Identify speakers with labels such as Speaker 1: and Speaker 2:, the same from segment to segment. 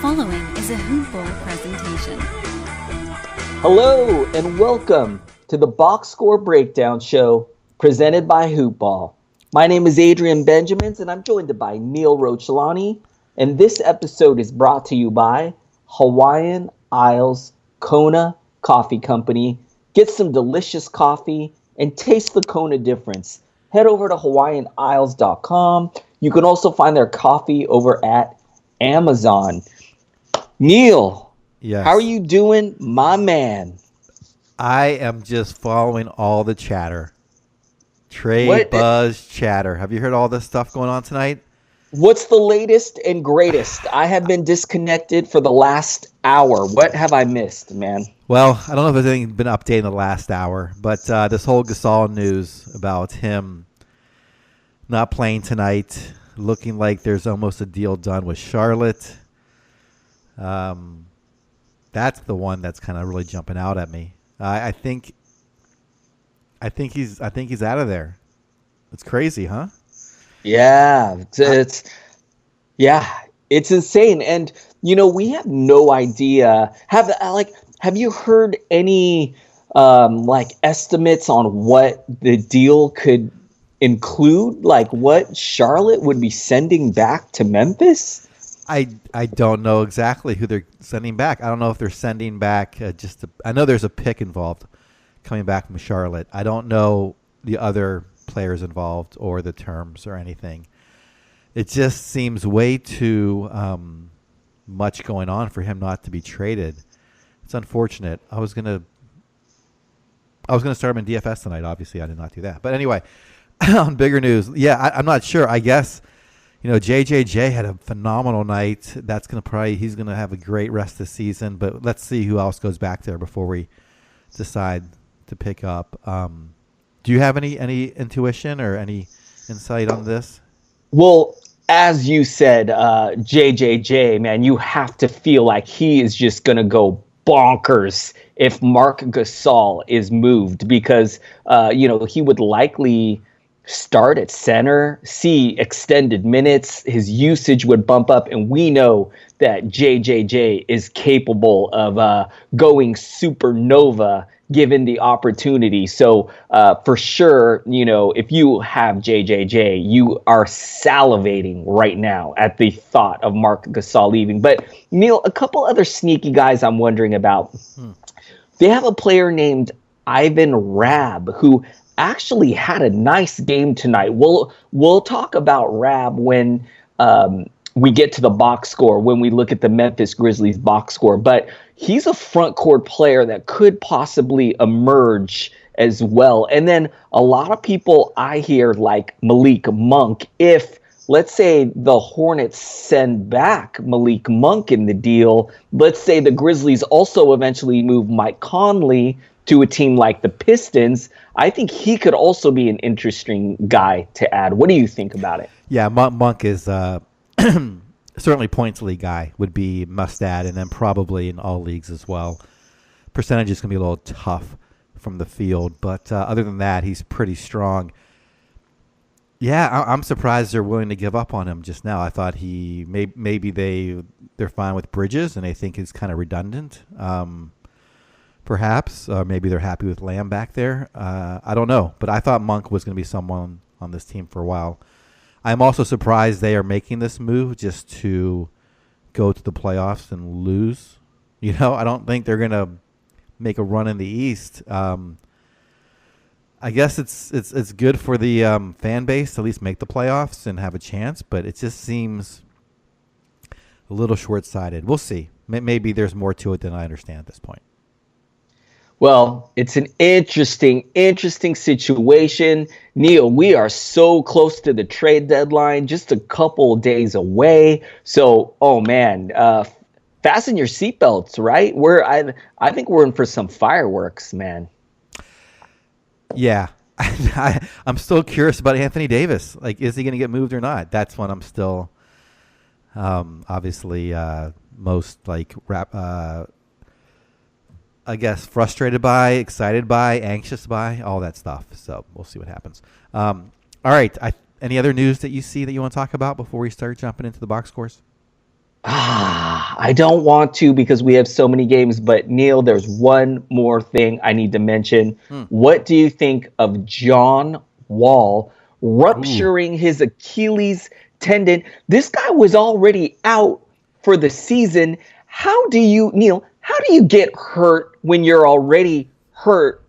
Speaker 1: following is a Hoop Ball presentation.
Speaker 2: Hello and welcome to the Box Score Breakdown Show presented by Hoop Ball. My name is Adrian Benjamins and I'm joined by Neil Rochlani, and this episode is brought to you by Hawaiian Isles Kona Coffee Company. Get some delicious coffee and taste the Kona difference. Head over to hawaiianisles.com. You can also find their coffee over at Amazon. Neil,
Speaker 3: yes.
Speaker 2: How are you doing, my man?
Speaker 3: I am just following all the chatter. Trade buzz chatter. Have you heard all this stuff going on tonight?
Speaker 2: What's the latest and greatest? I have been disconnected for the last hour. What have I missed, man?
Speaker 3: Well, I don't know if there's anything been updated in the last hour, but this whole Gasol news about him not playing tonight, looking like there's almost a deal done with Charlotte. That's the one that's kind of really jumping out at me. I think he's out of there. It's crazy, huh?
Speaker 2: Yeah, it's insane. And we have no idea. Have you heard any estimates on what the deal could include? Like what Charlotte would be sending back to Memphis?
Speaker 3: I don't know exactly who they're sending back. I don't know if they're sending back I know there's a pick involved coming back from Charlotte. I don't know the other players involved or the terms or anything. It just seems way too much going on for him not to be traded. It's unfortunate. I was gonna start him in DFS tonight. Obviously, I did not do that. But anyway, on bigger news, I'm not sure. I guess JJJ had a phenomenal night. He's gonna have a great rest of the season. But let's see who else goes back there before we decide to pick up. Do you have any intuition or any insight on this?
Speaker 2: Well, as you said, JJJ, man, you have to feel like he is just going to go bonkers if Marc Gasol is moved because, he would likely start at center, see extended minutes, his usage would bump up, and we know that JJJ is capable of going supernova given the opportunity. So for sure, if you have JJJ, you are salivating right now at the thought of Marc Gasol leaving. But Neil, a couple other sneaky guys I'm wondering about. They have a player named Ivan Rabb who actually had a nice game tonight. We'll talk about Rabb when we get to the box score, when we look at the Memphis Grizzlies box score. But he's a front court player that could possibly emerge as well. And then a lot of people I hear like Malik Monk, if let's say the Hornets send back Malik Monk in the deal, let's say the Grizzlies also eventually move Mike Conley to a team like the Pistons, I think he could also be an interesting guy to add. What do you think about it?
Speaker 3: Yeah, Monk is certainly points league guy would be must add, and then probably in all leagues as well. Percentage is going to be a little tough from the field, but other than that, he's pretty strong. Yeah, I'm surprised they're willing to give up on him just now. I thought maybe they're fine with Bridges and they think he's kind of redundant. Perhaps maybe they're happy with Lamb back there. I don't know, but I thought Monk was going to be someone on this team for a while. I'm also surprised they are making this move just to go to the playoffs and lose. I don't think they're going to make a run in the East. I guess it's good for the fan base to at least make the playoffs and have a chance, but it just seems a little short-sighted. We'll see. Maybe there's more to it than I understand at this point.
Speaker 2: Well, it's an interesting situation. Neil, we are so close to the trade deadline, just a couple days away. So, fasten your seatbelts, right? I think we're in for some fireworks, man.
Speaker 3: Yeah. I'm still curious about Anthony Davis. Like, is he going to get moved or not? That's one I'm still obviously most I guess frustrated by, excited by, anxious by, all that stuff. So we'll see what happens. All right. Any other news that you see that you want to talk about before we start jumping into the box scores?
Speaker 2: I don't want to because we have so many games, but Neil, there's one more thing I need to mention. What do you think of John Wall rupturing his Achilles tendon? This guy was already out for the season. Neil, how do you get hurt when you're already hurt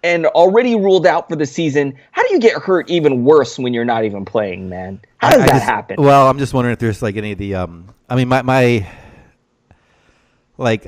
Speaker 2: and already ruled out for the season? How do you get hurt even worse when you're not even playing, man? How does that happen?
Speaker 3: Well, I'm just wondering if there's like any of the I mean, I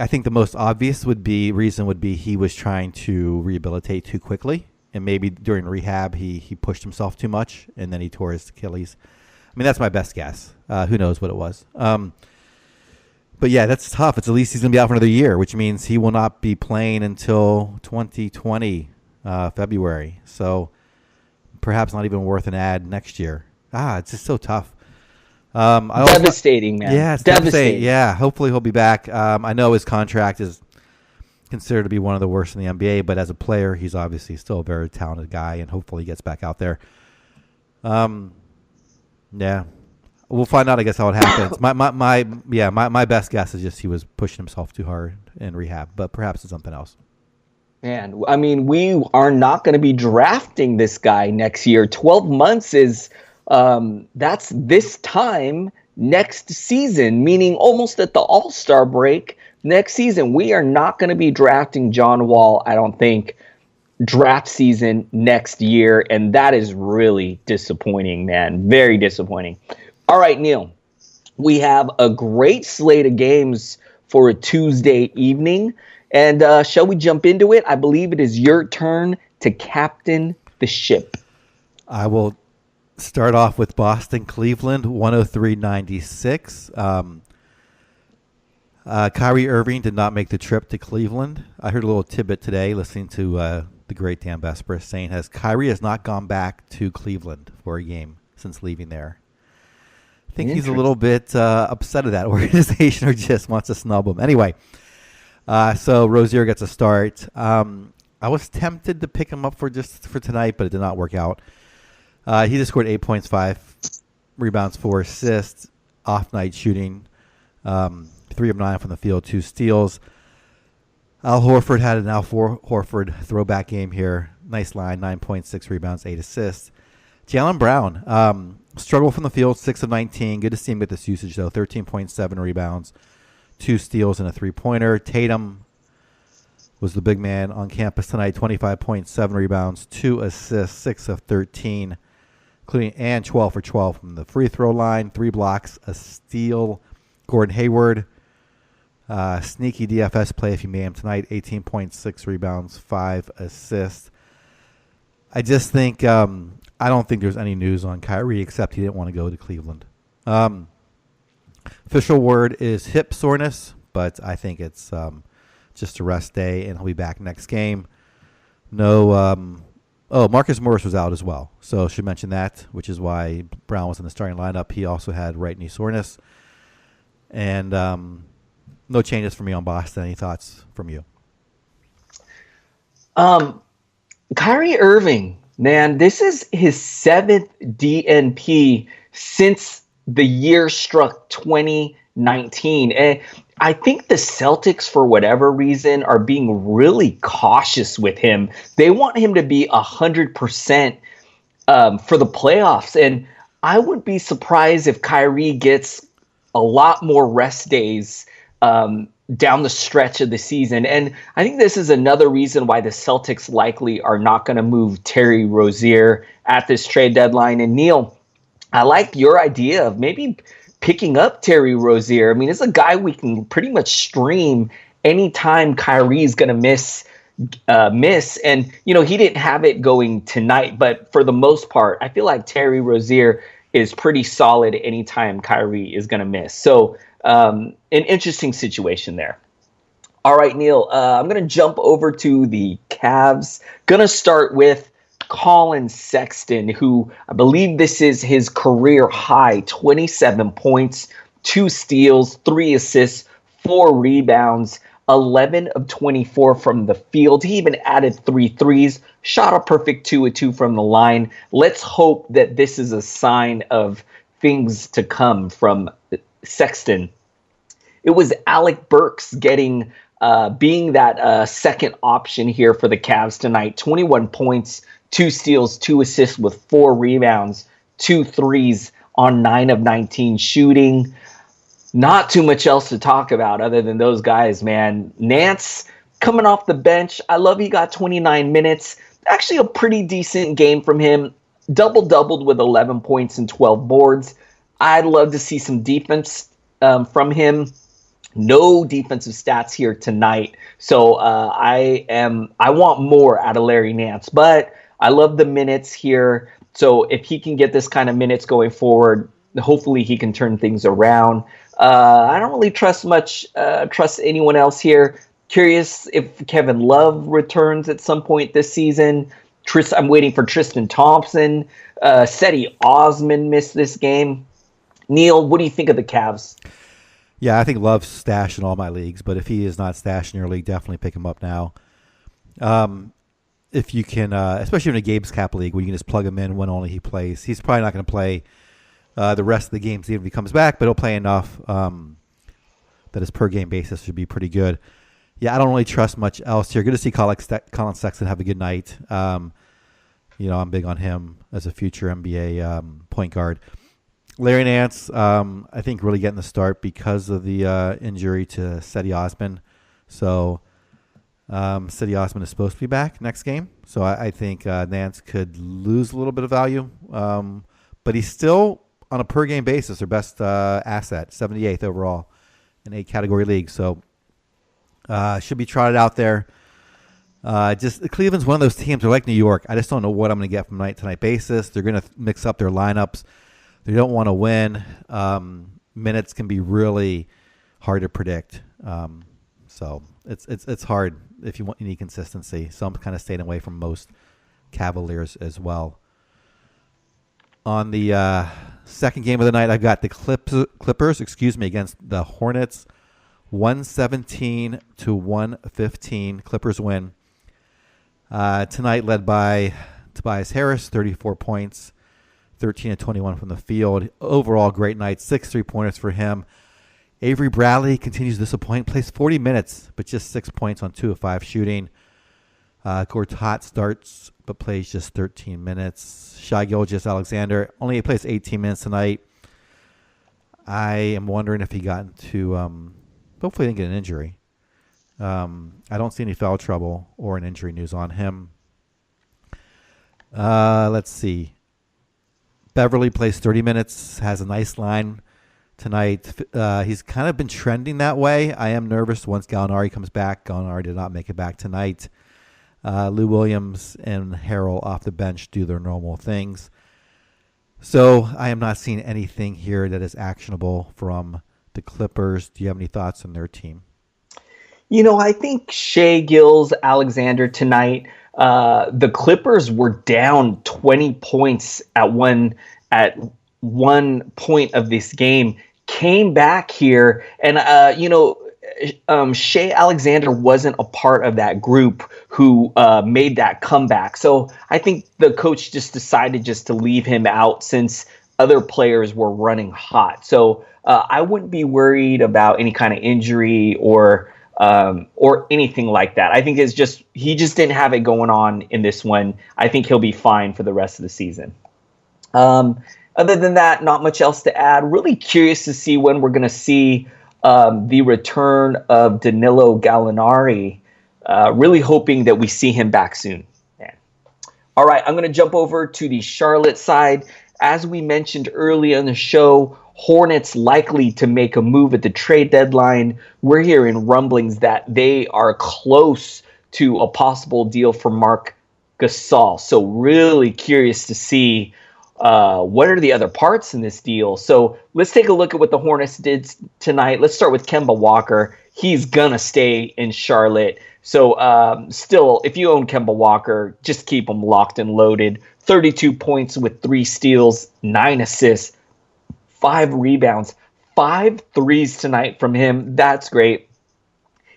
Speaker 3: think the most obvious reason would be he was trying to rehabilitate too quickly, and maybe during rehab he pushed himself too much, and then he tore his Achilles. I mean, that's my best guess. Who knows what it was? But yeah, that's tough. It's at least he's going to be out for another year, which means he will not be playing until 2020 February. So perhaps not even worth an ad next year. It's just so tough.
Speaker 2: Devastating, man.
Speaker 3: Yeah, it's devastating. Yeah, hopefully he'll be back. I know his contract is considered to be one of the worst in the NBA, but as a player, he's obviously still a very talented guy, and hopefully he gets back out there. Yeah, we'll find out, I guess, how it happens. My best guess is just he was pushing himself too hard in rehab, but perhaps it's something else.
Speaker 2: Man, I mean, we are not going to be drafting this guy next year. 12 months is that's this time next season, meaning almost at the All-Star break next season. We are not going to be drafting John Wall, I don't think, draft season next year, and that is really disappointing, man. Very disappointing. All right, Neil, we have a great slate of games for a Tuesday evening, and shall we jump into it? I believe it is your turn to captain the ship.
Speaker 3: I will start off with Boston, Cleveland, 103-96. Kyrie Irving did not make the trip to Cleveland. I heard a little tidbit today listening to the great Dan Vesper saying Kyrie has not gone back to Cleveland for a game since leaving there. I think he's a little bit upset at that organization or just wants to snub him. Anyway, so Rozier gets a start. I was tempted to pick him up for tonight, but it did not work out. He just scored 8 points, 5 rebounds, 4 assists, off-night shooting, 3 of 9 from the field, 2 steals. Al Horford had an Al Horford throwback game here. Nice line, 9.6 rebounds, 8 assists. Jaylen Brown, struggled from the field, 6 of 19. Good to see him get this usage, though. 13.7 rebounds, 2 steals, and a three-pointer. Tatum was the big man on campus tonight, 25.7 rebounds, 2 assists, 6 of 13, including and 12 for 12 from the free throw line, 3 blocks, a steal. Gordon Hayward, sneaky DFS play if you made him tonight, 18.6 rebounds, 5 assists. I just think I don't think there's any news on Kyrie except he didn't want to go to Cleveland. Official word is hip soreness, but I think it's just a rest day, and he'll be back next game. No, Marcus Morris was out as well, so I should mention that, which is why Brown was in the starting lineup. He also had right knee soreness. And no changes for me on Boston. Any thoughts from you?
Speaker 2: Kyrie Irving, man, this is his 7th DNP since the year struck 2019. And I think the Celtics, for whatever reason, are being really cautious with him. They want him to be 100% for the playoffs. And I would be surprised if Kyrie gets a lot more rest days down the stretch of the season. And I think this is another reason why the Celtics likely are not going to move Terry Rozier at this trade deadline. And Neil, I like your idea of maybe picking up Terry Rozier. I mean, it's a guy we can pretty much stream anytime Kyrie's going to miss. And, you know, he didn't have it going tonight, but for the most part, I feel like Terry Rozier is pretty solid anytime Kyrie is going to miss. So an interesting situation there. All right, Neil, I'm going to jump over to the Cavs. Going to start with Colin Sexton, who I believe this is his career high, 27 points, 2 steals, 3 assists, 4 rebounds, 11 of 24 from the field. He even added 3 threes, shot a perfect 2 of 2 from the line. Let's hope that this is a sign of things to come from Sexton. it was Alec Burks being that second option here for the Cavs tonight. 21 points, 2 steals, 2 assists with 4 rebounds, 2 threes on 9 of 19 shooting. Not too much else to talk about other than those guys, man. Nance coming off the bench. I love he got 29 minutes. Actually a pretty decent game from him. Doubled with 11 points and 12 boards. I'd love to see some defense from him. No defensive stats here tonight. So I want more out of Larry Nance. But I love the minutes here. So if he can get this kind of minutes going forward, hopefully he can turn things around. I don't really trust anyone else here. Curious if Kevin Love returns at some point this season. I'm waiting for Tristan Thompson. Cedi Osman missed this game. Neil, what do you think of the Cavs?
Speaker 3: Yeah, I think Love's stashed in all my leagues, but if he is not stashed in your league, definitely pick him up now. If you can, especially in a Gabe's Cap league where you can just plug him in when only he plays. He's probably not going to play the rest of the games even if he comes back, but he'll play enough that his per game basis should be pretty good. Yeah, I don't really trust much else here. Good to see Colin Sexton have a good night. I'm big on him as a future NBA point guard. Larry Nance, I think really getting the start because of the injury to Cedi Osman. So Cedi Osman is supposed to be back next game. So I think Nance could lose a little bit of value. But he's still, on a per-game basis, their best asset, 78th overall in 8-category league. So should be trotted out there. Cleveland's one of those teams. They're like New York. I just don't know what I'm going to get from night-to-night basis. They're going to mix up their lineups. They don't want to win. Minutes can be really hard to predict. So it's hard if you want any consistency. So I'm kind of staying away from most Cavaliers as well. On the second game of the night, I've got the Clippers, against the Hornets. 117-115. Clippers win. Tonight led by Tobias Harris, 34 points, 13-21 from the field. Overall, great night. 6 3-pointers for him. Avery Bradley continues to disappoint. Plays 40 minutes, but just 6 points on 2 of 5 shooting. Gortat starts, but plays just 13 minutes. Shai Gilgeous-Alexander only plays 18 minutes tonight. I am wondering if he got into hopefully he didn't get an injury. I don't see any foul trouble or an injury news on him. Let's see. Beverly plays 30 minutes, has a nice line tonight. He's kind of been trending that way. I am nervous once Gallinari comes back. Gallinari did not make it back tonight. Lou Williams and Harrell off the bench do their normal things. So I am not seeing anything here that is actionable from the Clippers. Do you have any thoughts on their team?
Speaker 2: I think Shai Gilgeous-Alexander tonight, the Clippers were down 20 points at one point of this game, came back here, and Shai Alexander wasn't a part of that group who made that comeback. So I think the coach just decided just to leave him out since other players were running hot. So I wouldn't be worried about any kind of injury or anything like that. I think it's just he just didn't have it going on in this one. I think he'll be fine for the rest of the season. Other than that, not much else to add. Really curious to see when we're going to see the return of Danilo Gallinari. Really hoping that we see him back soon. Man. All right, I'm going to jump over to the Charlotte side. As we mentioned earlier in the show, Hornets likely to make a move at the trade deadline. We're hearing rumblings that they are close to a possible deal for Marc Gasol. So really curious to see what are the other parts in this deal. So let's take a look at what the Hornets did tonight. Let's start with Kemba Walker. He's going to stay in Charlotte. So still, if you own Kemba Walker, just keep him locked and loaded. 32 points with 3 steals, 9 assists, 5 rebounds, 5 threes tonight from him. That's great.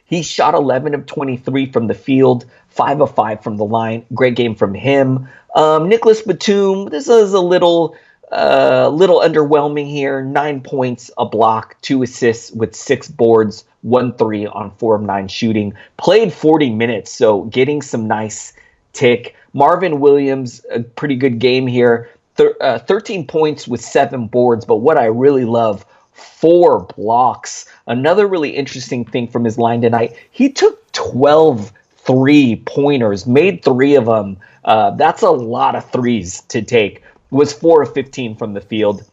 Speaker 2: He shot 11 of 23 from the field, 5 of 5 from the line. Great game from him. Nicholas Batum, this is a little A little underwhelming here. 9 points, a block, 2 assists with 6 boards, 1 3 on 4 of 9 shooting. Played 40 minutes, so getting some nice tick. Marvin Williams, a pretty good game here. 13 points with 7 boards, but what I really love, 4 blocks. Another really interesting thing from his line tonight, he took 12 3-pointers, made 3 of them. That's a lot of threes to take. Was 4 of 15 from the field.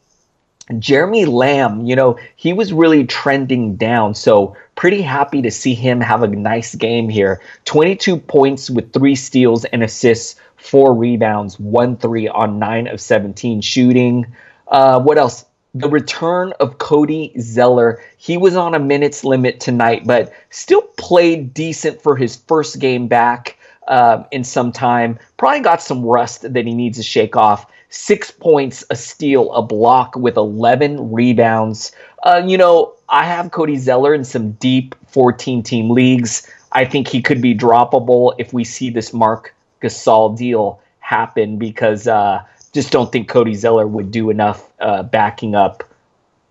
Speaker 2: Jeremy Lamb, he was really trending down, so pretty happy to see him have a nice game here. 22 points with 3 steals and assists, 4 rebounds, 1 3 on 9 of 17 shooting. What else? The return of Cody Zeller. He was on a minutes limit tonight, but still played decent for his first game back in some time. Probably got some rust that he needs to shake off. 6 points, a steal, a block with 11 rebounds. I have Cody Zeller in some deep 14-team leagues. I think he could be droppable if we see this Marc Gasol deal happen because just don't think Cody Zeller would do enough backing up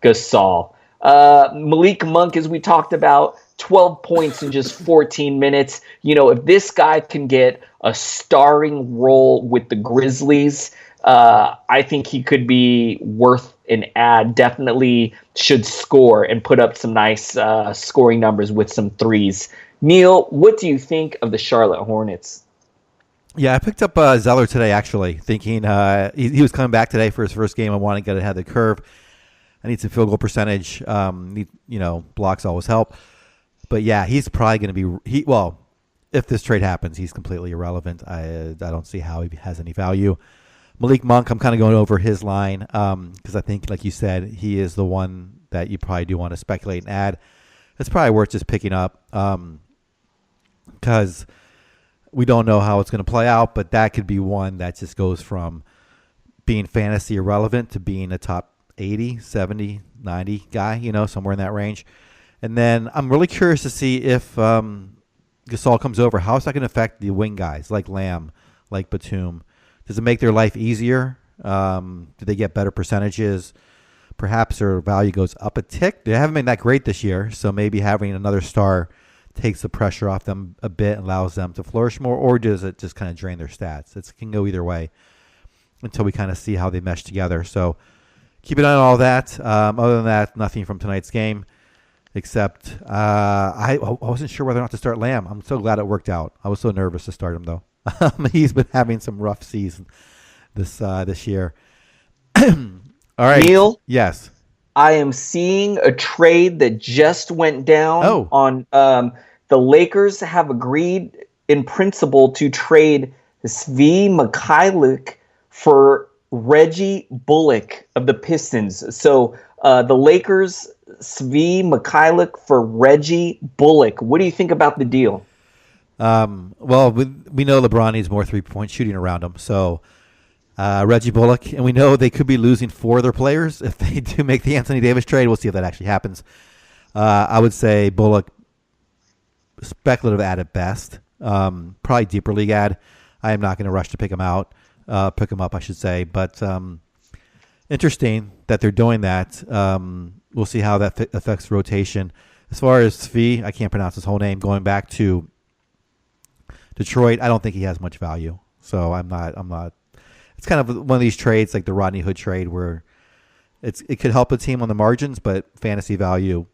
Speaker 2: Gasol. Malik Monk, as we talked about, 12 points in just 14 minutes. If this guy can get a starring role with the Grizzlies, I think he could be worth an ad. Definitely should score and put up some nice scoring numbers with some threes. Neil, what do you think of the Charlotte Hornets?
Speaker 3: Yeah, I picked up Zeller today, actually, thinking he was coming back today for his first game. I want to get ahead of the curve. I need some field goal percentage. Blocks always help. But, yeah, he's probably going to be if this trade happens, he's completely irrelevant. I don't see how he has any value. Malik Monk, I'm kind of going over his line because I think, like you said, he is the one that you probably do want to speculate and add. It's probably worth just picking up because we don't know how it's going to play out, but that could be one that just goes from being fantasy irrelevant to being a top 80, 70, 90 guy, somewhere in that range. And then I'm really curious to see if Gasol comes over. How is that going to affect the wing guys like Lamb, like Batum? Does it make their life easier? Do they get better percentages? Perhaps their value goes up a tick. They haven't been that great this year, so maybe having another star takes the pressure off them a bit and allows them to flourish more, or does it just kind of drain their stats? It can go either way until we kind of see how they mesh together. So keep an eye on all that. Other than that, nothing from tonight's game except I wasn't sure whether or not to start Lamb. I'm so glad it worked out. I was so nervous to start him, though. He's been having some rough season this year. All right.
Speaker 2: Neil?
Speaker 3: Yes.
Speaker 2: I am seeing a trade that just went down on the Lakers have agreed in principle to trade Svi Mikhailiuk for Reggie Bullock of the Pistons. So the Lakers, Svi Mikhailiuk for Reggie Bullock. What do you think about the deal?
Speaker 3: We know LeBron needs more 3-point shooting around him. So Reggie Bullock, and we know they could be losing 4 of their players if they do make the Anthony Davis trade. We'll see if that actually happens. I would say Bullock, speculative ad at best. Probably deeper league ad. I am not going to rush to pick him up, I should say. But interesting that they're doing that. We'll see how that affects rotation. As far as Svi, I can't pronounce his whole name. Going back to Detroit, I don't think he has much value. So I'm not. It's kind of one of these trades like the Rodney Hood trade where it could help a team on the margins, but fantasy value,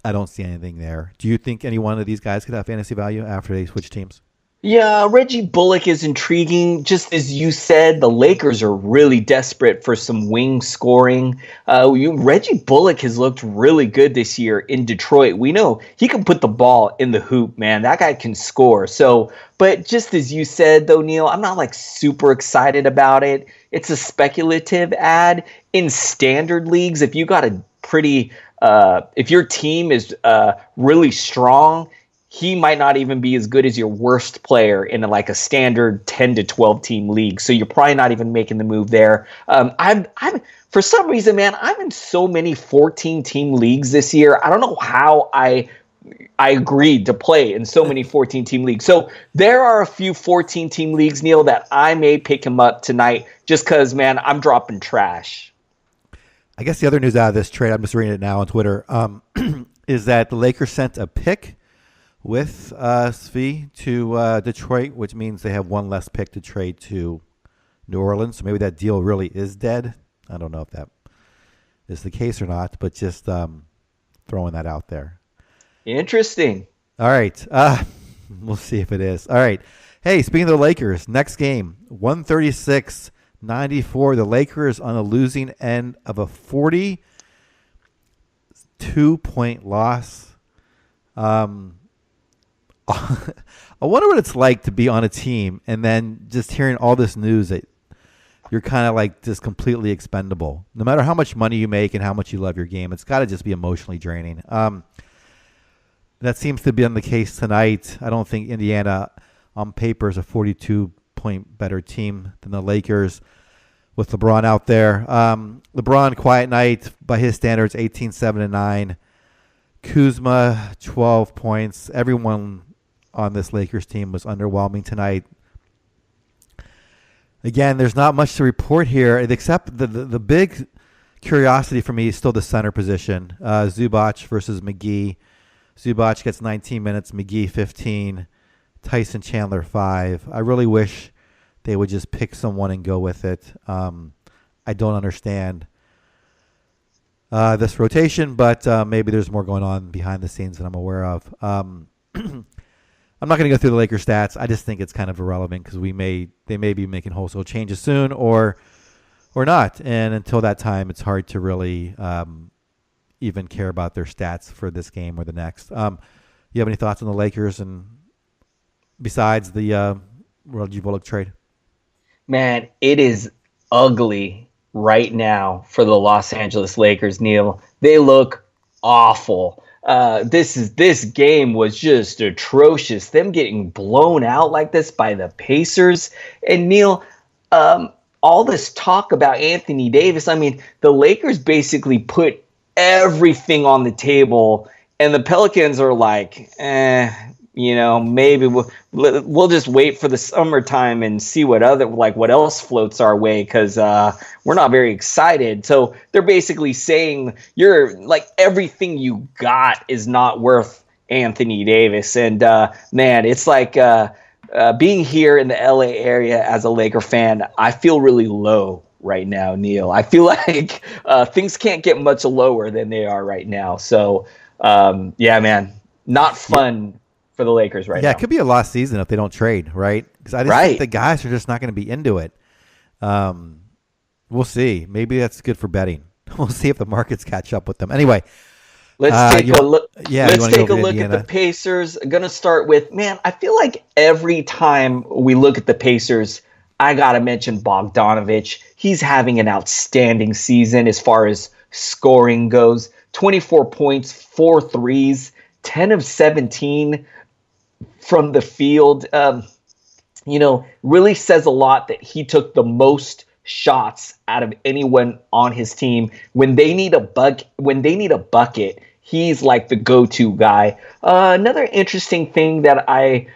Speaker 3: I don't see anything there. Do you think any one of these guys could have fantasy value after they switch teams?
Speaker 2: Yeah, Reggie Bullock is intriguing. Just as you said, the Lakers are really desperate for some wing scoring. Reggie Bullock has looked really good this year in Detroit. We know he can put the ball in the hoop, man. That guy can score. But just as you said, though, Neil, I'm not like super excited about it. It's a speculative ad. In standard leagues, if you got a pretty, if your team is really strong, he might not even be as good as your worst player in like a standard 10 to 12 team league. So you're probably not even making the move there. I'm for some reason, man, I'm in so many 14 team leagues this year. I don't know how I I agreed to play in so many 14-team leagues. So there are a few 14-team leagues, Neil, that I may pick him up tonight just because, man, I'm dropping trash.
Speaker 3: I guess the other news out of this trade, I'm just reading it now on Twitter, is that the Lakers sent a pick with Svi to Detroit, which means they have one less pick to trade to New Orleans. So maybe that deal really is dead. I don't know if that is the case or not, but just throwing that out there.
Speaker 2: Interesting.
Speaker 3: All right. We'll see if it is. All right. Hey, speaking of the Lakers, next game, 136-94. The Lakers on the losing end of a 42-point loss. I wonder what it's like to be on a team and then just hearing all this news that you're kind of like just completely expendable. No matter how much money you make and how much you love your game, it's got to just be emotionally draining. That seems to be on the case tonight. I don't think Indiana on paper is a 42-point better team than the Lakers with LeBron out there. LeBron, quiet night by his standards, 18, 7, and 9. Kuzma, 12 points. Everyone on this Lakers team was underwhelming tonight. Again, there's not much to report here, except the big curiosity for me is still the center position. Zubac versus McGee. Zubac gets 19 minutes, McGee 15, Tyson Chandler 5. I really wish they would just pick someone and go with it. I don't understand this rotation, but maybe there's more going on behind the scenes that I'm aware of. I'm not going to go through the Lakers stats. I just think it's kind of irrelevant because they may be making wholesale changes soon or not. And until that time, it's hard to really even care about their stats for this game or the next. You have any thoughts on the Lakers and besides the Reggie Bullock trade?
Speaker 2: Man, it is ugly right now for the Los Angeles Lakers, Neil. They look awful. This game was just atrocious. Them getting blown out like this by the Pacers. And Neil, all this talk about Anthony Davis, I mean, the Lakers basically put everything on the table, and the Pelicans are like, maybe we'll just wait for the summertime and see what else floats our way because we're not very excited. So they're basically saying you're like everything you got is not worth Anthony Davis, and man, it's like being here in the LA area as a Laker fan, I feel really low right now, Neil. I feel like things can't get much lower than they are right now. So, yeah, man, not fun for the Lakers right now.
Speaker 3: Yeah, it could be a lost season if they don't trade, right? Because I just think the guys are just not going to be into it. We'll see. Maybe that's good for betting. We'll see if the markets catch up with them. Anyway,
Speaker 2: let's take a look.
Speaker 3: Yeah,
Speaker 2: let's take a look at the Pacers. I'm gonna start with, man, I feel like every time we look at the Pacers, I got to mention Bogdanovich. He's having an outstanding season as far as scoring goes. 24 points, 4 threes, 10 of 17 from the field. Really says a lot that he took the most shots out of anyone on his team. When they need a bucket, he's like the go-to guy. Another interesting thing that I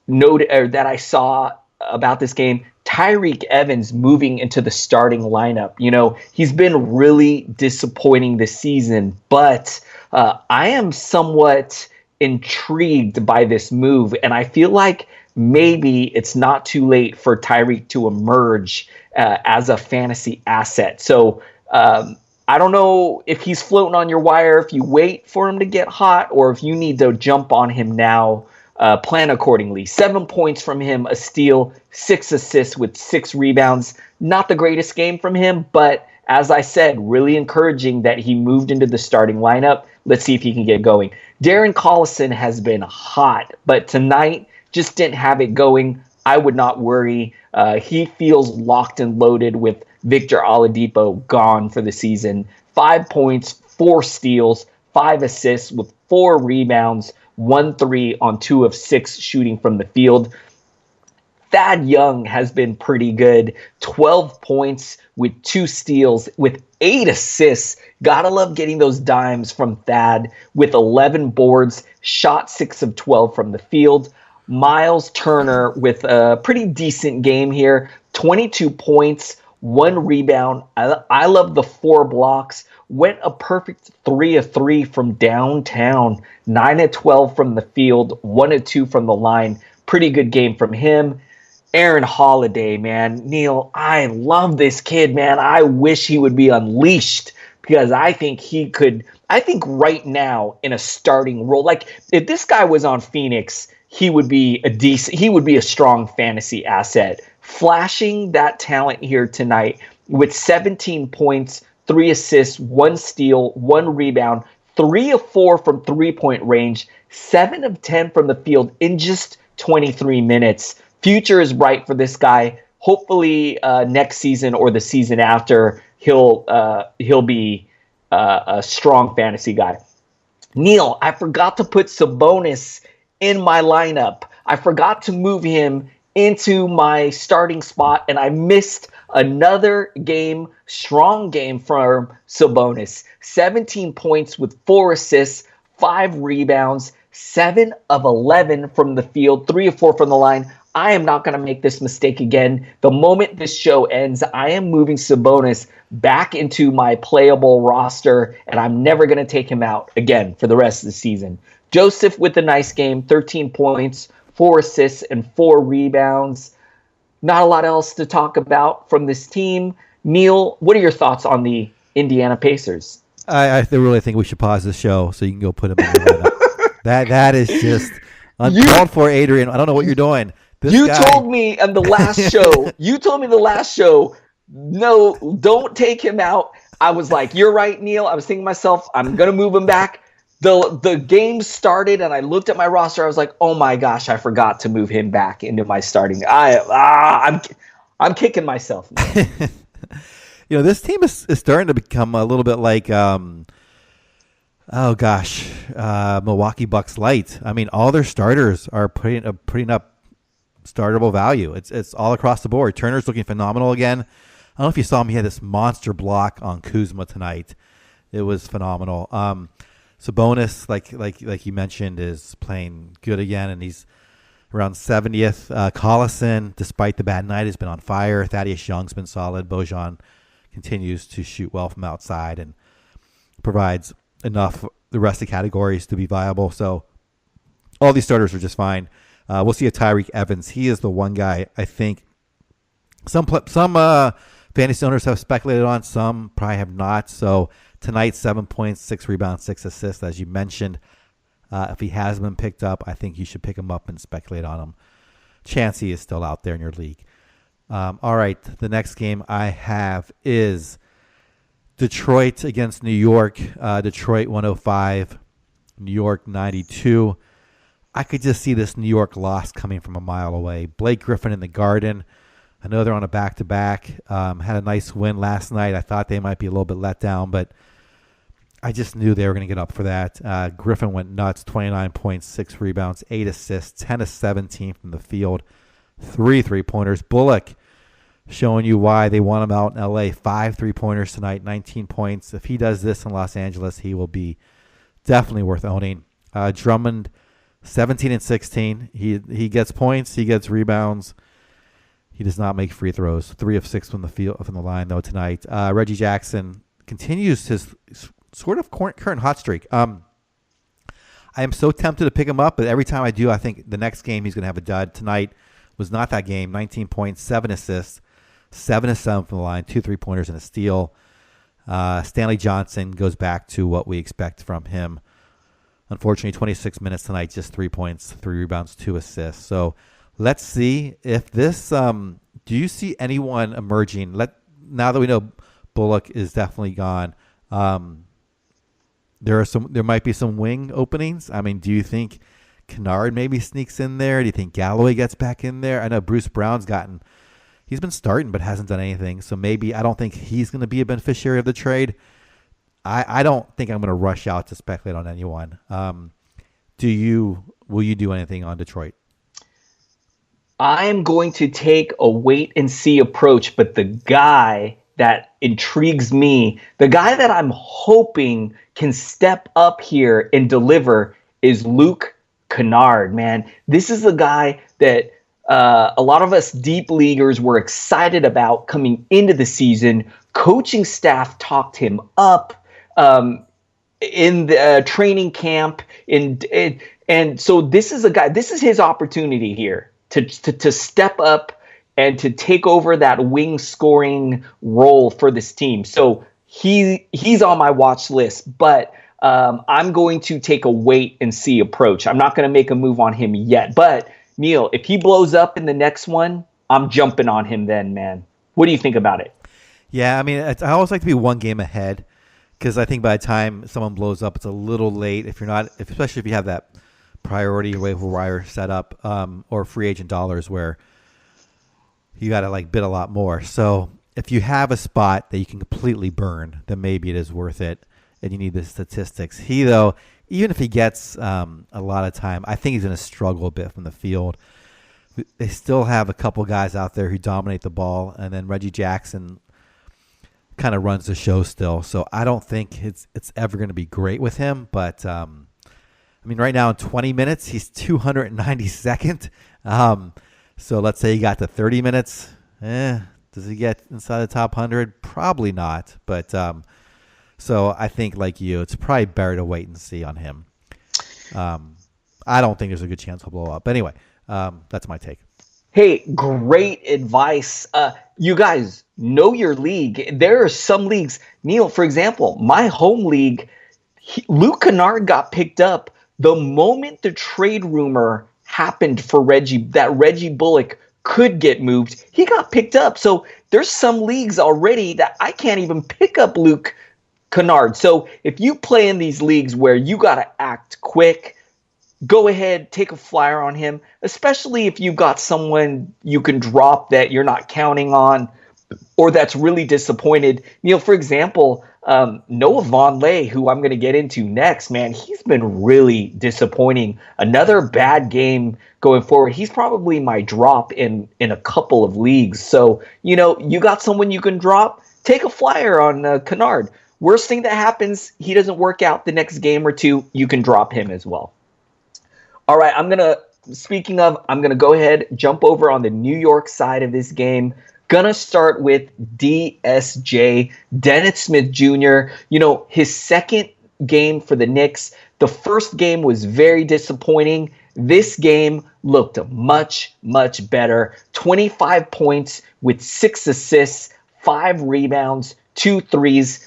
Speaker 2: noted or that I saw about this game, Tyreke Evans moving into the starting lineup. He's been really disappointing this season, but I am somewhat intrigued by this move, and I feel like maybe it's not too late for Tyreke to emerge as a fantasy asset. So I don't know if he's floating on your wire, if you wait for him to get hot, or if you need to jump on him now. Plan accordingly. 7 points from him, a steal, 6 assists with 6 rebounds. Not the greatest game from him, but as I said, really encouraging that he moved into the starting lineup. Let's see if he can get going. Darren Collison has been hot, but tonight just didn't have it going. I would not worry. He feels locked and loaded with Victor Oladipo gone for the season. 5 points, 4 steals, 5 assists with 4 rebounds, 1 3 on 2 of 6 shooting from the field. Thad Young has been pretty good. 12 points with 2 steals with 8 assists Gotta love getting those dimes from Thad with 11 boards, shot 6 of 12 from the field. Miles Turner with a pretty decent game here, 22 points, 1 rebound. I love the 4 blocks. Went a perfect 3 of 3 from downtown, 9 of 12 from the field, 1 of 2 from the line. Pretty good game from him. Aaron Holiday, man. Neil, I love this kid, man. I wish he would be unleashed because I think right now in a starting role, like if this guy was on Phoenix, he would be a strong fantasy asset. Flashing that talent here tonight with 17 points, 3 assists, 1 steal, 1 rebound, 3 of 4 from 3-point range, 7 of 10 from the field in just 23 minutes. Future is bright for this guy. Hopefully next season or the season after, he'll be a strong fantasy guy. Neil, I forgot to put Sabonis in my lineup. I forgot to move him into my starting spot, and I missed another game, strong game from Sabonis. 17 points with 4 assists, 5 rebounds, 7 of 11 from the field, 3 of 4 from the line. I am not going to make this mistake again. The moment this show ends, I am moving Sabonis back into my playable roster, and I'm never going to take him out again for the rest of the season. Joseph with a nice game, 13 points, 4 assists, and 4 rebounds. Not a lot else to talk about from this team. Neil, what are your thoughts on the Indiana Pacers?
Speaker 3: I really think we should pause the show so you can go put him in the lineup. That is just uncalled for, Adrian. I don't know what you're doing.
Speaker 2: You told me on the last show, no, don't take him out. I was like, you're right, Neil. I was thinking to myself, I'm going to move him back. The game started, and I looked at my roster. I was like, oh, my gosh, I forgot to move him back into my starting. I'm kicking myself.
Speaker 3: This team is starting to become a little bit like, Milwaukee Bucks light. I mean, all their starters are putting up startable value. It's all across the board. Turner's looking phenomenal again. I don't know if you saw him. He had this monster block on Kuzma tonight. It was phenomenal. Sabonis, like you mentioned, is playing good again, and he's around 70th. Collison, despite the bad night, has been on fire. Thaddeus Young's been solid. Bojan continues to shoot well from outside and provides enough the rest of the categories to be viable. So all these starters are just fine. We'll see a Tyreek Evans. He is the one guy I think some fantasy owners have speculated on. Some probably have not. So tonight, 7 points, 6 rebounds, 6 assists, as you mentioned. If he has been picked up, I think you should pick him up and speculate on him. Chancey is still out there in your league. All right, the next game I have is Detroit against New York. Detroit 105, New York 92. I could just see this New York loss coming from a mile away. Blake Griffin in the Garden. I know they're on a back-to-back. Had a nice win last night. I thought they might be a little bit let down, but I just knew they were going to get up for that. Griffin went nuts, 29 points, 6 rebounds, 8 assists, 10 of 17 from the field, 3 3-pointers. Bullock showing you why they want him out in L.A. 5 3-pointers tonight, 19 points. If he does this in Los Angeles, he will be definitely worth owning. Drummond, 17 and 16. He gets points. He gets rebounds. He does not make free throws. 3 of 6 from the line though tonight. Reggie Jackson continues his sort of current hot streak. I am so tempted to pick him up, but every time I do, I think the next game he's going to have a dud. Tonight was not that game. 19 points, 7 assists, 7 of 7 from the line, 2 3-pointers and a steal. Stanley Johnson goes back to what we expect from him. Unfortunately, 26 minutes tonight, just 3 points, 3 rebounds, 2 assists. So let's see if this. Do you see anyone emerging? Now that we know Bullock is definitely gone, there might be some wing openings. I mean, do you think Kennard maybe sneaks in there? Do you think Galloway gets back in there? I know Bruce Brown's he's been starting but hasn't done anything. So maybe I don't think he's going to be a beneficiary of the trade. I don't think I'm going to rush out to speculate on anyone. Will you do anything on Detroit? I'm
Speaker 2: going to take a wait and see approach, but the guy that intrigues me, the guy that I'm hoping can step up here and deliver is Luke Kennard, man. This is the guy that a lot of us deep leaguers were excited about coming into the season. Coaching staff talked him up in the training camp, and so this is a guy. This is his opportunity here to step up and to take over that wing scoring role for this team. So he's on my watch list, but I'm going to take a wait and see approach. I'm not going to make a move on him yet, but Neil, if he blows up in the next one, I'm jumping on him then, man. What do you think about it?
Speaker 3: Yeah, I mean, I always like to be one game ahead because I think by the time someone blows up, it's a little late. If you're not, especially if you have that priority waiver wire set up or free agent dollars where you got to like bid a lot more. So if you have a spot that you can completely burn, then maybe it is worth it, and you need the statistics. He though. Even if he gets a lot of time, I think he's going to struggle a bit from the field. They still have a couple guys out there who dominate the ball, and then Reggie Jackson kind of runs the show still. So I don't think it's ever going to be great with him. But, I mean, right now in 20 minutes, he's 292nd. So let's say he got to 30 minutes. Does he get inside the top 100? Probably not. But so I think, like you, it's probably better to wait and see on him. I don't think there's a good chance he'll blow up. But anyway, that's my take.
Speaker 2: Hey, great advice. You guys know your league. There are some leagues. Neil, for example, my home league, Luke Kennard got picked up the moment the trade rumor happened for Reggie, that Reggie Bullock could get moved. He got picked up. So there's some leagues already that I can't even pick up Luke Kennard. So if you play in these leagues where you got to act quick, go ahead, take a flyer on him, especially if you've got someone you can drop that you're not counting on or that's really disappointed. Neil, for example, Noah Vonleh, who I'm going to get into next, man, he's been really disappointing. Another bad game going forward. He's probably my drop in a couple of leagues. So, you got someone you can drop, take a flyer on Kennard. Worst thing that happens, he doesn't work out the next game or two, you can drop him as well. All right, I'm going to go ahead, jump over on the New York side of this game. Going to start with DSJ, Dennis Smith Jr. His second game for the Knicks, the first game was very disappointing. This game looked much, much better. 25 points with 6 assists, 5 rebounds, 2 threes.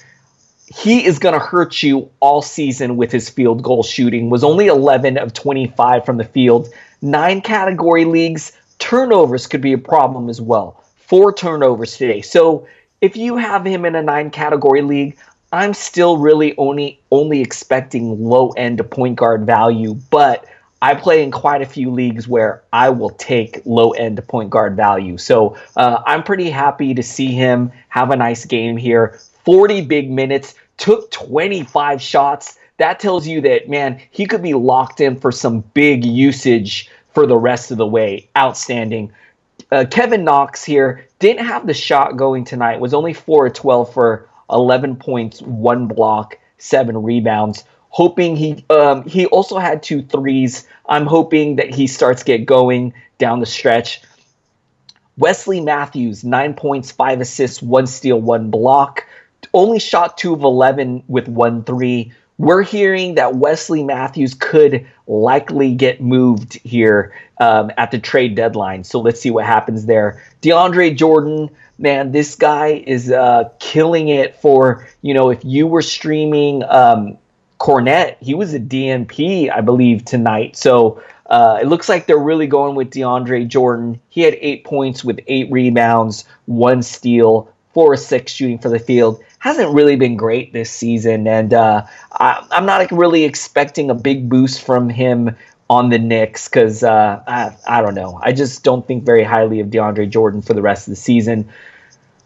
Speaker 2: He is going to hurt you all season with his field goal shooting. Was only 11 of 25 from the field. 9 category leagues. Turnovers could be a problem as well. 4 turnovers today. So if you have him in a 9 category league, I'm still really only expecting low end point guard value. But I play in quite a few leagues where I will take low end point guard value. So I'm pretty happy to see him have a nice game here. 40 big minutes, took 25 shots. That tells you that, man, he could be locked in for some big usage for the rest of the way. Outstanding. Kevin Knox here didn't have the shot going tonight. Was only 4 of 12 for 11 points, 1 block, 7 rebounds. Hoping he also had 2 threes. I'm hoping that he starts get going down the stretch. Wesley Matthews, 9 points, 5 assists, 1 steal, 1 block. Only shot 2 of 11 with 1 3. We're hearing that Wesley Matthews could likely get moved here at the trade deadline. So let's see what happens there. DeAndre Jordan, man, this guy is killing it for, if you were streaming Cornette, he was a DNP, I believe, tonight. So it looks like they're really going with DeAndre Jordan. He had 8 points with 8 rebounds, 1 steal, 4 or 6 shooting for the field. Hasn't really been great this season, and I'm not really expecting a big boost from him on the Knicks because I don't know. I just don't think very highly of DeAndre Jordan for the rest of the season.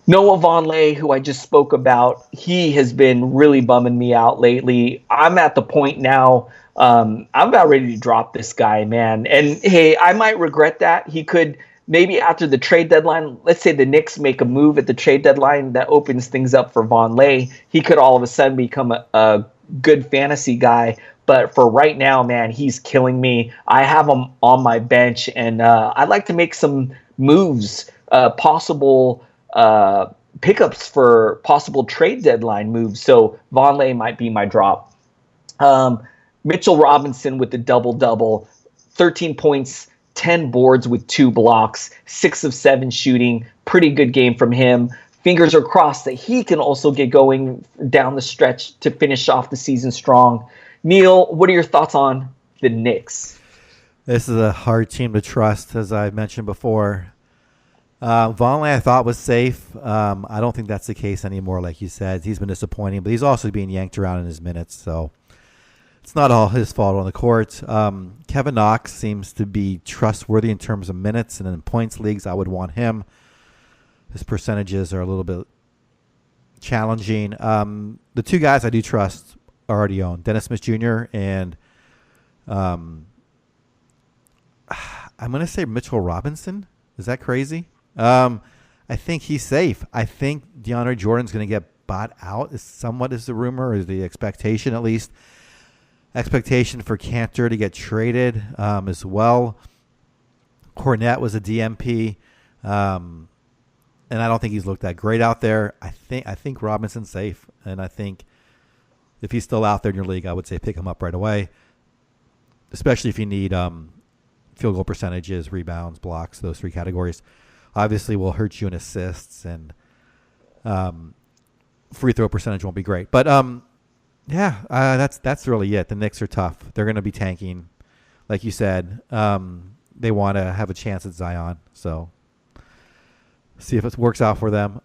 Speaker 2: Noah Vonleh, who I just spoke about, he has been really bumming me out lately. I'm at the point now, I'm about ready to drop this guy, man. And hey, I might regret that. He could maybe after the trade deadline, let's say the Knicks make a move at the trade deadline that opens things up for Vonleh. He could all of a sudden become a good fantasy guy. But for right now, man, he's killing me. I have him on my bench, and I'd like to make some moves, possible pickups for possible trade deadline moves. So Vonleh might be my drop. Mitchell Robinson with the double-double, 13 points, 10 boards with 2 blocks, 6 of 7 shooting. Pretty good game from him. Fingers are crossed that he can also get going down the stretch to finish off the season strong. Neil, what are your thoughts on the Knicks?
Speaker 3: This is a hard team to trust, as I mentioned before. Vonleh, I thought, was safe. I don't think that's the case anymore, like you said. He's been disappointing, but he's also being yanked around in his minutes, so it's not all his fault on the court. Kevin Knox seems to be trustworthy in terms of minutes, and in points leagues, I would want him. His percentages are a little bit challenging. The two guys I do trust are already owned, Dennis Smith Jr. and I'm going to say Mitchell Robinson. Is that crazy? I think he's safe. I think DeAndre Jordan's going to get bought out, is the rumor, or the expectation at least. Expectation for Cantor to get traded as well. Cornette was a DMP, and I don't think he's looked that great out there. I think Robinson's safe, and I think if he's still out there in your league, I would say pick him up right away, especially if you need field goal percentages, rebounds, blocks, those 3 categories. Obviously will hurt you in assists, and free throw percentage won't be great. But that's really it. The Knicks are tough. They're going to be tanking. Like you said, they want to have a chance at Zion. So see if it works out for them.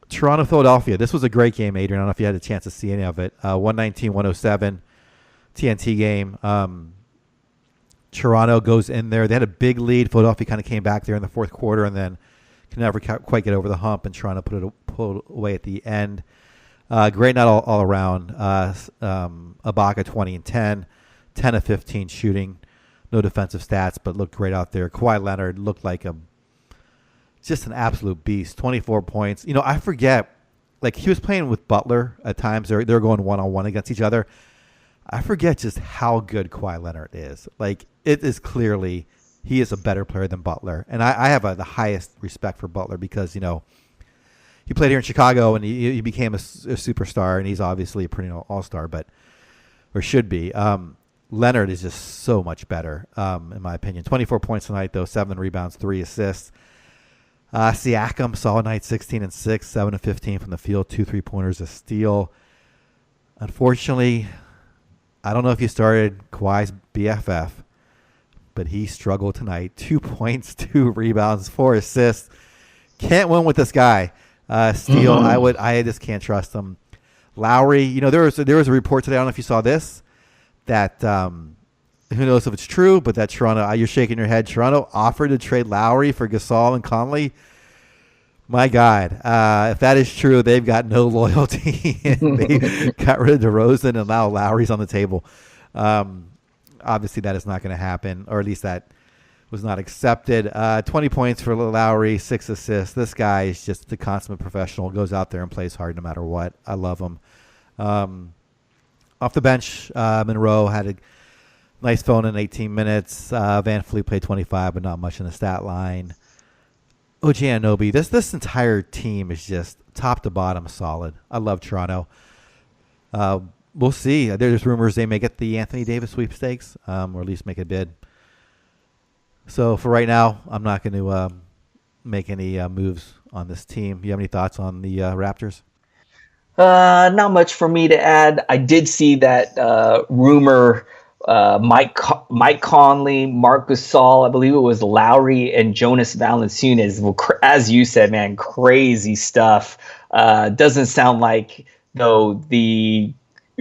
Speaker 3: Toronto, Philadelphia. This was a great game, Adrian. I don't know if you had a chance to see any of it. 119-107 TNT game. Toronto goes in there. They had a big lead. Philadelphia kind of came back there in the fourth quarter and then can never quite get over the hump, and Toronto pulled away at the end. Great night all around. Ibaka 20 and 10, 10 of 15 shooting. No defensive stats, but looked great out there. Kawhi Leonard looked like just an absolute beast. 24 points. I forget, like he was playing with Butler at times. They're going one-on-one against each other. I forget just how good Kawhi Leonard is. Like, it is clearly he is a better player than Butler. And I have the highest respect for Butler because, he played here in Chicago and he became a superstar, and he's obviously a perennial all-star, or should be. Leonard is just so much better, in my opinion. 24 points tonight, though, 7 rebounds, 3 assists. Siakam, solid night, 16 and 6, 7 of 15 from the field, 2 3-pointers, a steal. Unfortunately, I don't know if you started Kawhi's BFF, but he struggled tonight. 2 points, 2 rebounds, 4 assists. Can't win with this guy. Steele, I just can't trust him. Lowry, there was a report today. I don't know if you saw this, that who knows if it's true, but that Toronto, you're shaking your head. Toronto offered to trade Lowry for Gasol and Conley. My God, if that is true, they've got no loyalty. And they got rid of DeRozan, and now Lowry's on the table. Obviously, that is not going to happen, or at least that was not accepted. 20 points for Lowry, 6 assists. This guy is just the consummate professional, goes out there and plays hard no matter what. I love him. Off the bench, Monroe had a nice phone in 18 minutes. Van Fleet played 25, but not much in the stat line. OG Anunoby, this entire team is just top to bottom solid. I love Toronto. We'll see. There's rumors they may get the Anthony Davis sweepstakes, or at least make a bid. So for right now, I'm not going to make any moves on this team. You have any thoughts on the Raptors?
Speaker 2: Not much for me to add. I did see that rumor. Mike Conley, Marc Gasol, I believe it was Lowry, and Jonas Valanciunas. As you said, man, crazy stuff. Doesn't sound like, though, the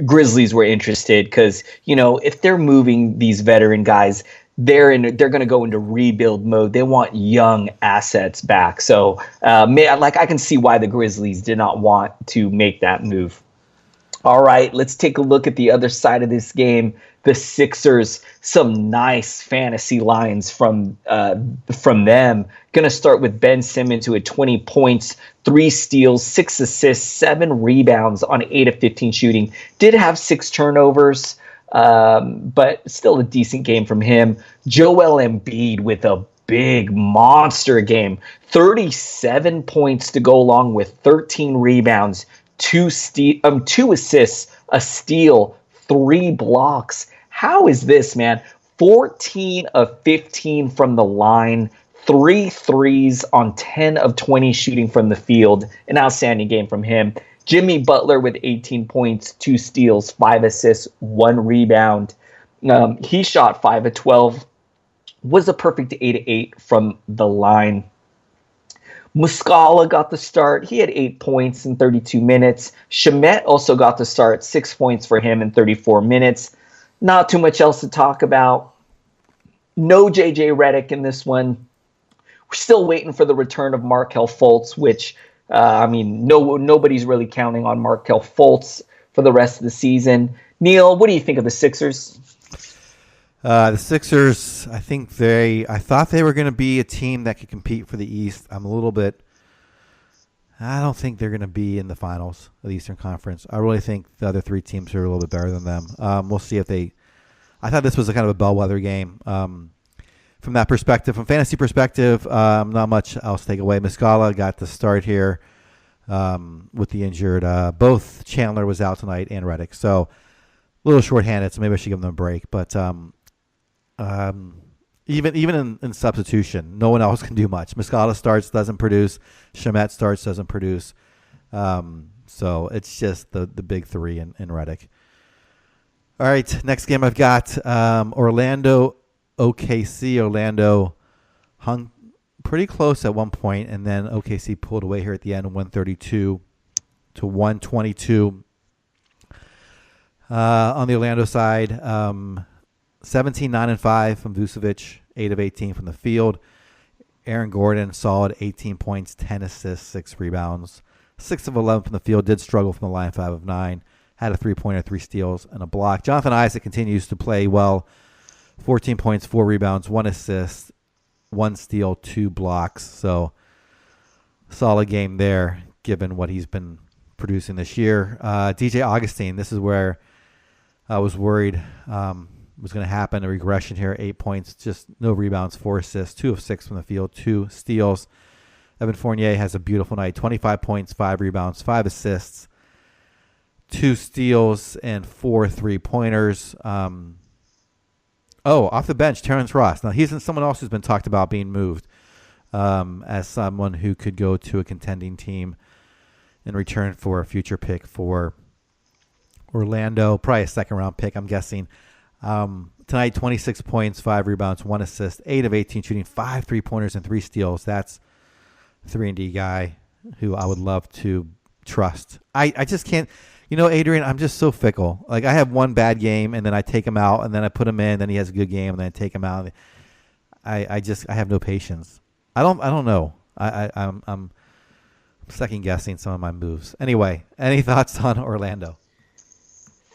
Speaker 2: Grizzlies were interested, because if they're moving these veteran guys, they're going to go into rebuild mode. They want young assets back. So, I can see why the Grizzlies did not want to make that move. All right, let's take a look at the other side of this game. the Sixers some nice fantasy lines from them. Going to start with Ben Simmons, who had 20 points, 3 steals, 6 assists, 7 rebounds on 8 of 15 shooting. Did have 6 turnovers, but still a decent game from him. Joel Embiid with a big monster game, 37 points to go along with 13 rebounds, 2 assists, a steal, 3 blocks. How is this, man? 14 of 15 from the line, 3 threes on 10 of 20 shooting from the field. An outstanding game from him. Jimmy Butler with 18 points, 2 steals, 5 assists, 1 rebound. He shot 5 of 12. Was a perfect 8-8 from the line. Muscala got the start. He had 8 points in 32 minutes. Shamet also got the start, 6 points for him in 34 minutes. Not too much else to talk about. No J.J. Redick in this one. We're still waiting for the return of Markelle Fultz, which, nobody's really counting on Markelle Fultz for the rest of the season. Neil, what do you think of the Sixers?
Speaker 3: The Sixers, I thought they were going to be a team that could compete for the East. I don't think they're going to be in the finals of the Eastern Conference. I really think the other 3 teams are a little bit better than them. We'll see if I thought this was a kind of a bellwether game. From that perspective, from fantasy perspective, not much else to take away. Muscala got the start here with the injured. Both Chandler was out tonight and Redick. So a little shorthanded, so maybe I should give them a break. But even in substitution, no one else can do much. Muscala starts, doesn't produce. Shamet starts, doesn't produce. So it's just the big 3 in Redick. All right, next game I've got Orlando OKC. Orlando hung pretty close at one point, and then OKC pulled away here at the end, 132 to 122. On the Orlando side, 17, 9, and 5 from Vucevic, 8 of 18 from the field. Aaron Gordon, solid 18 points, 10 assists, 6 rebounds. 6 of 11 from the field, did struggle from the line, 5 of 9. Had a 3-pointer, 3 steals, and a block. Jonathan Isaac continues to play well. 14 points, 4 rebounds, 1 assist, 1 steal, 2 blocks. So solid game there, given what he's been producing this year. DJ Augustine, this is where I was worried was going to happen, a regression here. 8 points, just no rebounds, 4 assists, 2 of 6 from the field, 2 steals. Evan Fournier has a beautiful night, 25 points, 5 rebounds, 5 assists, 2 steals, and 4 3-pointers. Off the bench, Terrence Ross. Now, he's someone else who's been talked about being moved as someone who could go to a contending team in return for a future pick for Orlando, probably a second-round pick, I'm guessing. Tonight, 26 points, 5 rebounds, 1 assist, 8 of 18 shooting, 5 3-pointers, and 3 steals. That's a 3-and-D guy who I would love to trust. I just can't. Adrian, I'm just so fickle. Like, I have one bad game, and then I take him out, and then I put him in, then he has a good game, and then I take him out. I have no patience. I don't know. I'm second guessing some of my moves. Anyway, any thoughts on Orlando?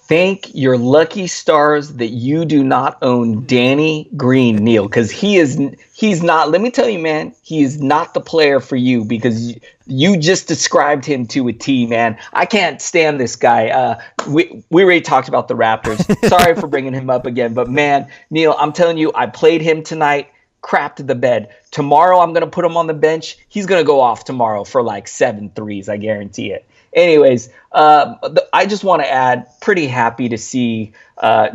Speaker 2: Thank your lucky stars that you do not own Danny Green, Neil, because he's not, let me tell you, man, he is not the player for you, because you just described him to a T, man. I can't stand this guy. We already talked about the Raptors. Sorry for bringing him up again, but man, Neil, I'm telling you, I played him tonight, crapped the bed. Tomorrow I'm going to put him on the bench. He's going to go off tomorrow for like 7 threes, I guarantee it. Anyways, I just want to add, pretty happy to see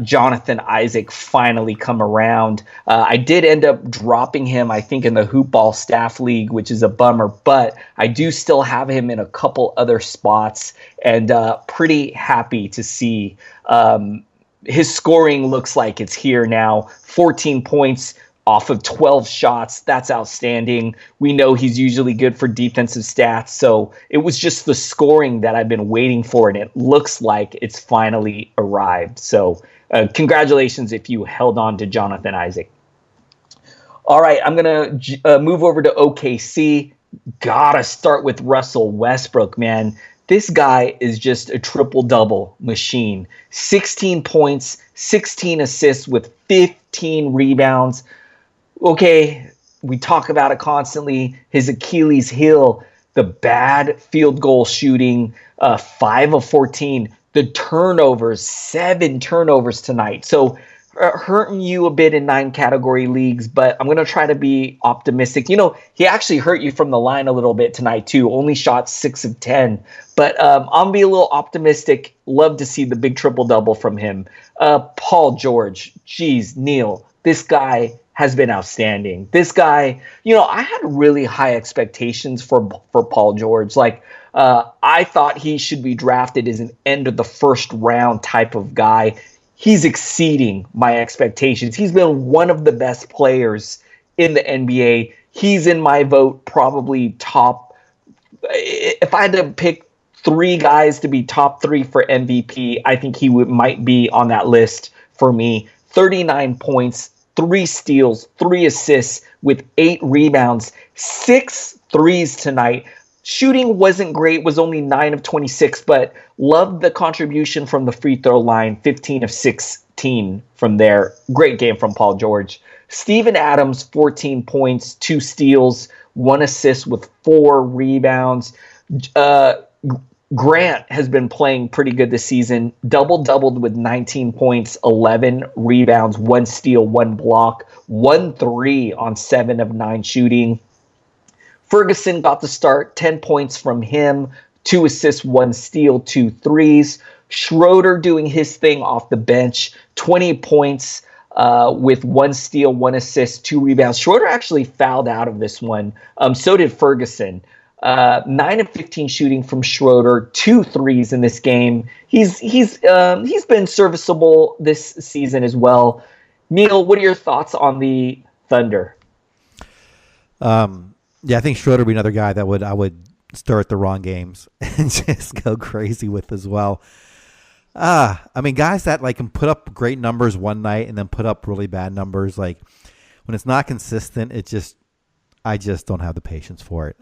Speaker 2: Jonathan Isaac finally come around. I did end up dropping him, I think, in the Hoop Ball Staff League, which is a bummer, but I do still have him in a couple other spots, and pretty happy to see his scoring looks like it's here now. 14 points off of 12 shots. That's outstanding. We know he's usually good for defensive stats, so it was just the scoring that I've been waiting for, and it looks like it's finally arrived. So congratulations if you held on to Jonathan Isaac. All right, I'm going to move over to OKC. Gotta start with Russell Westbrook, man. This guy is just a triple-double machine. 16 points, 16 assists with 15 rebounds. Okay, we talk about it constantly. His Achilles heel, the bad field goal shooting, 5 of 14. The turnovers, 7 turnovers tonight. So hurting you a bit in 9 category leagues, but I'm going to try to be optimistic. He actually hurt you from the line a little bit tonight too. Only shot 6 of 10. But I'm going to be a little optimistic. Love to see the big triple-double from him. Paul George, geez, Neil, this guy has been outstanding. This guy, I had really high expectations for Paul George. I thought he should be drafted as an end of the first round type of guy. He's exceeding my expectations. He's been one of the best players in the NBA. He's in my vote probably top. If I had to pick 3 guys to be top 3 for MVP, I think he might be on that list for me. 39 points, 3 steals, 3 assists with 8 rebounds, 6 threes tonight. Shooting wasn't great, was only 9 of 26, but loved the contribution from the free throw line, 15 of 16 from there. Great game from Paul George. Steven Adams, 14 points, 2 steals, 1 assist with 4 rebounds. Grant has been playing pretty good this season. Doubled with 19 points, 11 rebounds, 1 steal, 1 block, 1 3 on 7 of 9 shooting. Ferguson got the start, 10 points from him, 2 assists, 1 steal, 2 threes. Schroeder doing his thing off the bench, 20 points with 1 steal, 1 assist, 2 rebounds. Schroeder actually fouled out of this one. So did Ferguson. 9 of 15 shooting from Schroeder, 2 threes in this game. He's been serviceable this season as well. Neil, what are your thoughts on the Thunder?
Speaker 3: Yeah, I think Schroeder would be another guy that I would start the wrong games and just go crazy with as well. I mean, guys that can put up great numbers one night and then put up really bad numbers. When it's not consistent, I just don't have the patience for it.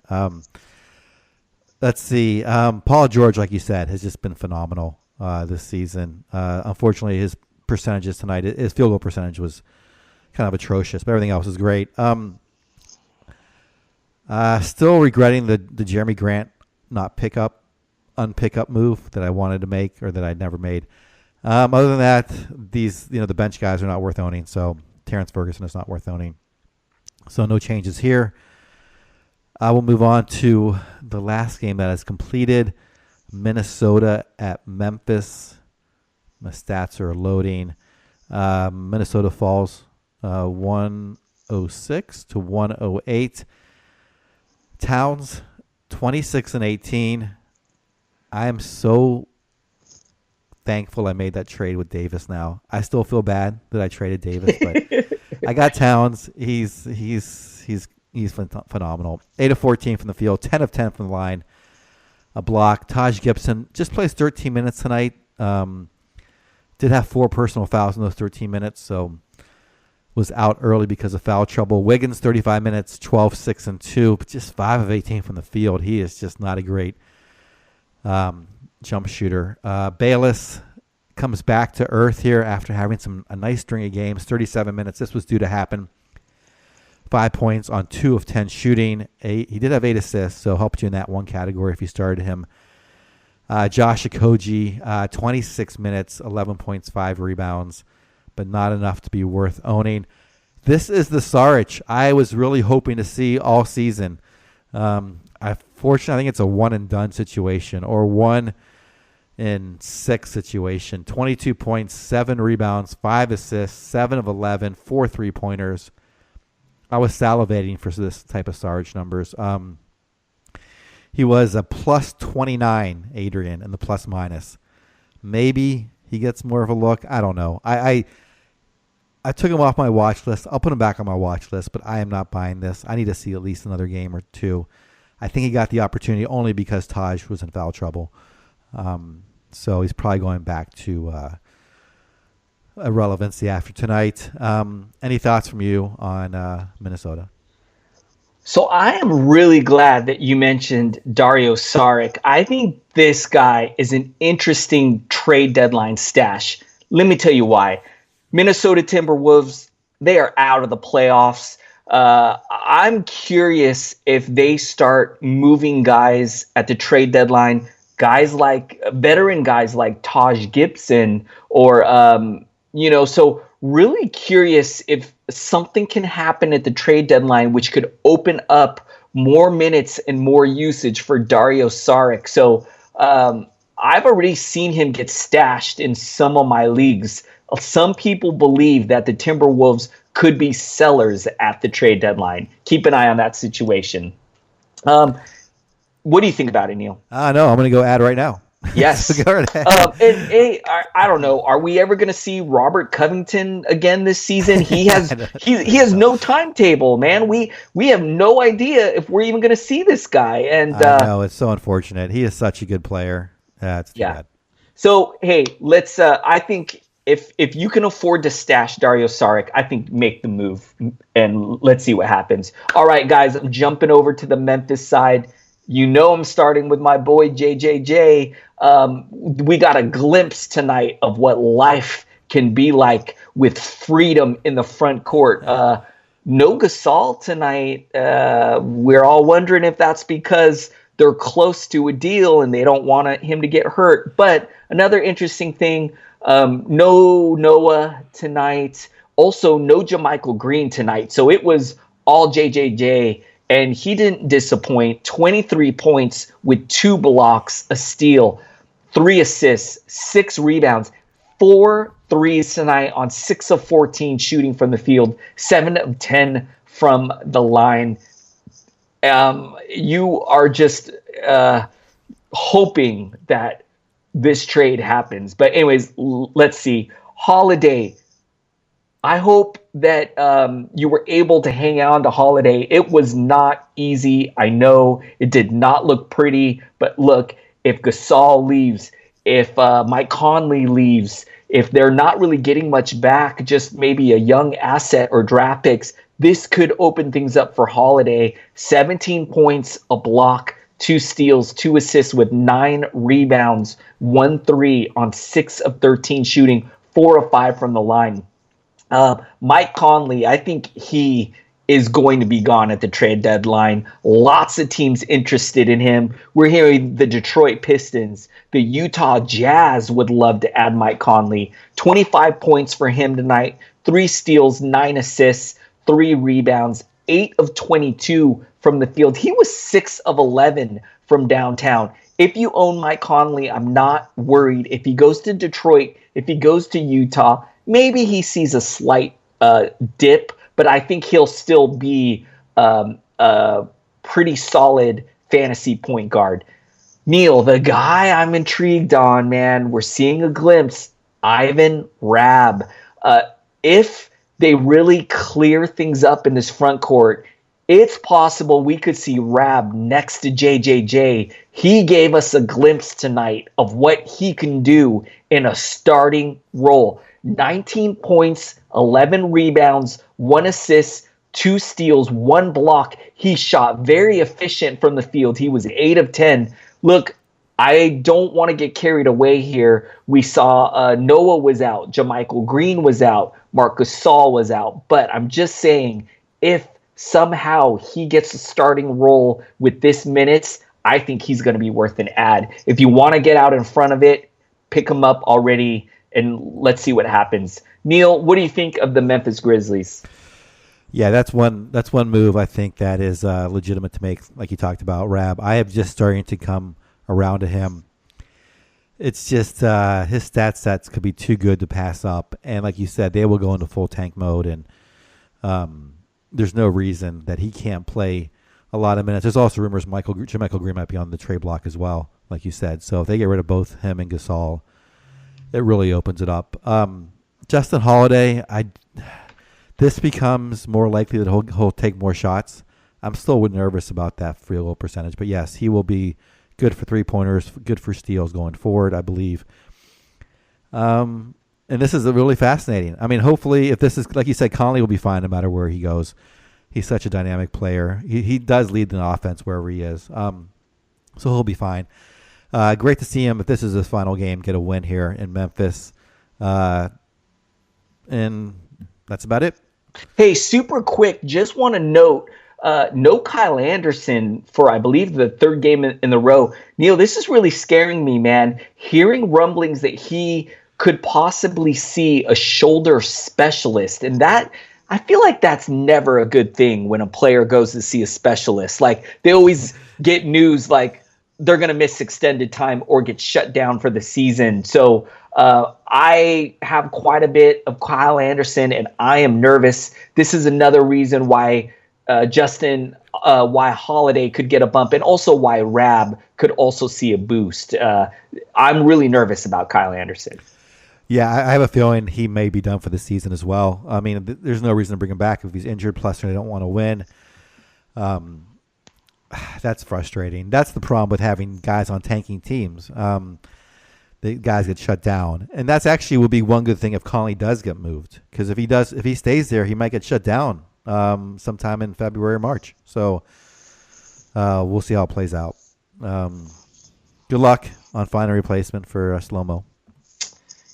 Speaker 3: Let's see. Paul George, like you said, has just been phenomenal this season. Unfortunately, his percentages tonight, his field goal percentage was kind of atrocious, but everything else is great. Still regretting the Jeremy Grant unpick up move that I wanted to make or that I'd never made. Other than that, the bench guys are not worth owning. So Terrence Ferguson is not worth owning. So no changes here. I will move on to the last game that is completed. Minnesota at Memphis. My stats are loading. Minnesota falls 106 to 108. Towns 26 and 18. I am so thankful I made that trade with Davis now. I still feel bad that I traded Davis, but I got Towns. He's phenomenal. 8 of 14 from the field, 10 of 10 from the line. A block. Taj Gibson just plays 13 minutes tonight. Did have 4 personal fouls in those 13 minutes, so was out early because of foul trouble. Wiggins, 35 minutes, 12, 6, and 2, but just 5 of 18 from the field. He is just not a great jump shooter. Bayless comes back to earth here after having a nice string of games, 37 minutes. This was due to happen. 5 points on 2 of 10 shooting. He did have 8 assists, so helped you in that one category if you started him. Josh Okogie, 26 minutes, 11 points, 5 rebounds, but not enough to be worth owning. This is the Saric I was really hoping to see all season. Fortunately, I think it's a one-and-done situation or 1 in 6 situation. 22 points, 7 rebounds, 5 assists, 7 of 11, 4 3-pointers. I was salivating for this type of Saric numbers. He was a plus 29, Adrian, in the plus-minus. Maybe he gets more of a look. I don't know. I took him off my watch list. I'll put him back on my watch list, but I am not buying this. I need to see at least another game or 2. I think he got the opportunity only because Taj was in foul trouble. So he's probably going back to irrelevancy after tonight. Any thoughts from you on Minnesota?
Speaker 2: So I am really glad that you mentioned Dario Saric. I think this guy is an interesting trade deadline stash. Let me tell you why. Minnesota Timberwolves, they are out of the playoffs. I'm curious if they start moving guys at the trade deadline, guys like veteran guys like Taj Gibson or so really curious if something can happen at the trade deadline which could open up more minutes and more usage for Dario Saric. So I've already seen him get stashed in some of my leagues. Some people believe that the Timberwolves could be sellers at the trade deadline. Keep an eye on that situation. What do you think about it, Neil?
Speaker 3: No, I'm going to go add right now.
Speaker 2: Yes.
Speaker 3: So go ahead.
Speaker 2: I don't know. Are we ever going to see Robert Covington again this season? He has no timetable, man. We have no idea if we're even going to see this guy. And
Speaker 3: I know, it's so unfortunate. He is such a good player. That's too bad.
Speaker 2: So hey, let's. I think if you can afford to stash Dario Saric, I think make the move and let's see what happens. All right, guys, I'm jumping over to the Memphis side. You know I'm starting with my boy JJJ. We got a glimpse tonight of what life can be like with freedom in the front court. No Gasol tonight. We're all wondering if that's because they're close to a deal and they don't want him to get hurt. But another interesting thing, no Noah tonight. Also, no JaMychal Green tonight. So it was all JJJ. And he didn't disappoint. 23 points with 2 blocks, a steal, 3 assists, 6 rebounds, 4 threes tonight on 6 of 14 shooting from the field, 7 of 10 from the line. You are just hoping that this trade happens. But anyways, let's see. Holiday. I hope that you were able to hang on to Holiday. It was not easy. I know it did not look pretty, but look, if Gasol leaves, if Mike Conley leaves, if they're not really getting much back, just maybe a young asset or draft picks, this could open things up for Holiday. 17 points, a block, 2 steals, 2 assists with 9 rebounds, 1 3 on 6 of 13 shooting, 4 of 5 from the line. Mike Conley, I think he is going to be gone at the trade deadline. Lots of teams interested in him. We're hearing the Detroit Pistons, the Utah Jazz would love to add Mike Conley. 25 points for him tonight, 3 steals, 9 assists, 3 rebounds, 8 of 22 from the field. He was 6 of 11 from downtown. If you own Mike Conley, I'm not worried. If he goes to Detroit, if he goes to Utah, maybe he sees a slight dip, but I think he'll still be a pretty solid fantasy point guard. Neil, the guy I'm intrigued on, man, we're seeing a glimpse, Ivan Rabb. If they really clear things up in this front court, it's possible we could see Rabb next to JJJ. He gave us a glimpse tonight of what he can do in a starting role. 19 points, 11 rebounds, 1 assist, 2 steals, 1 block. He shot very efficient from the field. He was 8 of 10. Look, I don't want to get carried away here. We saw Noah was out, JaMychal Green was out, Marc Gasol was out. But I'm just saying, if somehow he gets a starting role with this minutes, I think he's going to be worth an add. If you want to get out in front of it, pick him up already, and let's see what happens. Neil, what do you think of the Memphis Grizzlies?
Speaker 3: Yeah, that's one move I think that is legitimate to make, like you talked about, Rabb. I have just starting to come around to him. It's just his stats could be too good to pass up. And like you said, they will go into full tank mode, and there's no reason that he can't play a lot of minutes. There's also rumors JaMychal Green might be on the trade block as well, like you said. So if they get rid of both him and Gasol, it really opens it up. Justin Holiday, this becomes more likely that he'll take more shots. I'm still nervous about that field goal percentage, but yes, he will be good for 3-pointers, good for steals going forward, I believe. And this is really fascinating. I mean, hopefully, if this is, like you said, Conley will be fine no matter where he goes. He's such a dynamic player. He does lead the offense wherever he is. So he'll be fine. Great to see him, if this is his final game, get a win here in Memphis. And that's about it.
Speaker 2: Hey, super quick, just want to note, no Kyle Anderson for, I believe, the third game in the row. Neil, this is really scaring me, man. Hearing rumblings that he could possibly see a shoulder specialist, and that, I feel like that's never a good thing when a player goes to see a specialist. Like, they always get news like they're going to miss extended time or get shut down for the season. So I have quite a bit of Kyle Anderson, and I am nervous. This is another reason why why Holiday could get a bump, and also why Rab could also see a boost. I'm really nervous about Kyle Anderson.
Speaker 3: Yeah, I have a feeling he may be done for the season as well. I mean, there's no reason to bring him back if he's injured, plus they don't want to win. That's frustrating. That's the problem with having guys on tanking teams. The guys get shut down. And that's actually would be one good thing if Conley does get moved. Because if he stays there, he might get shut down sometime in February or March. So we'll see how it plays out. Good luck on finding a replacement for Slow-Mo.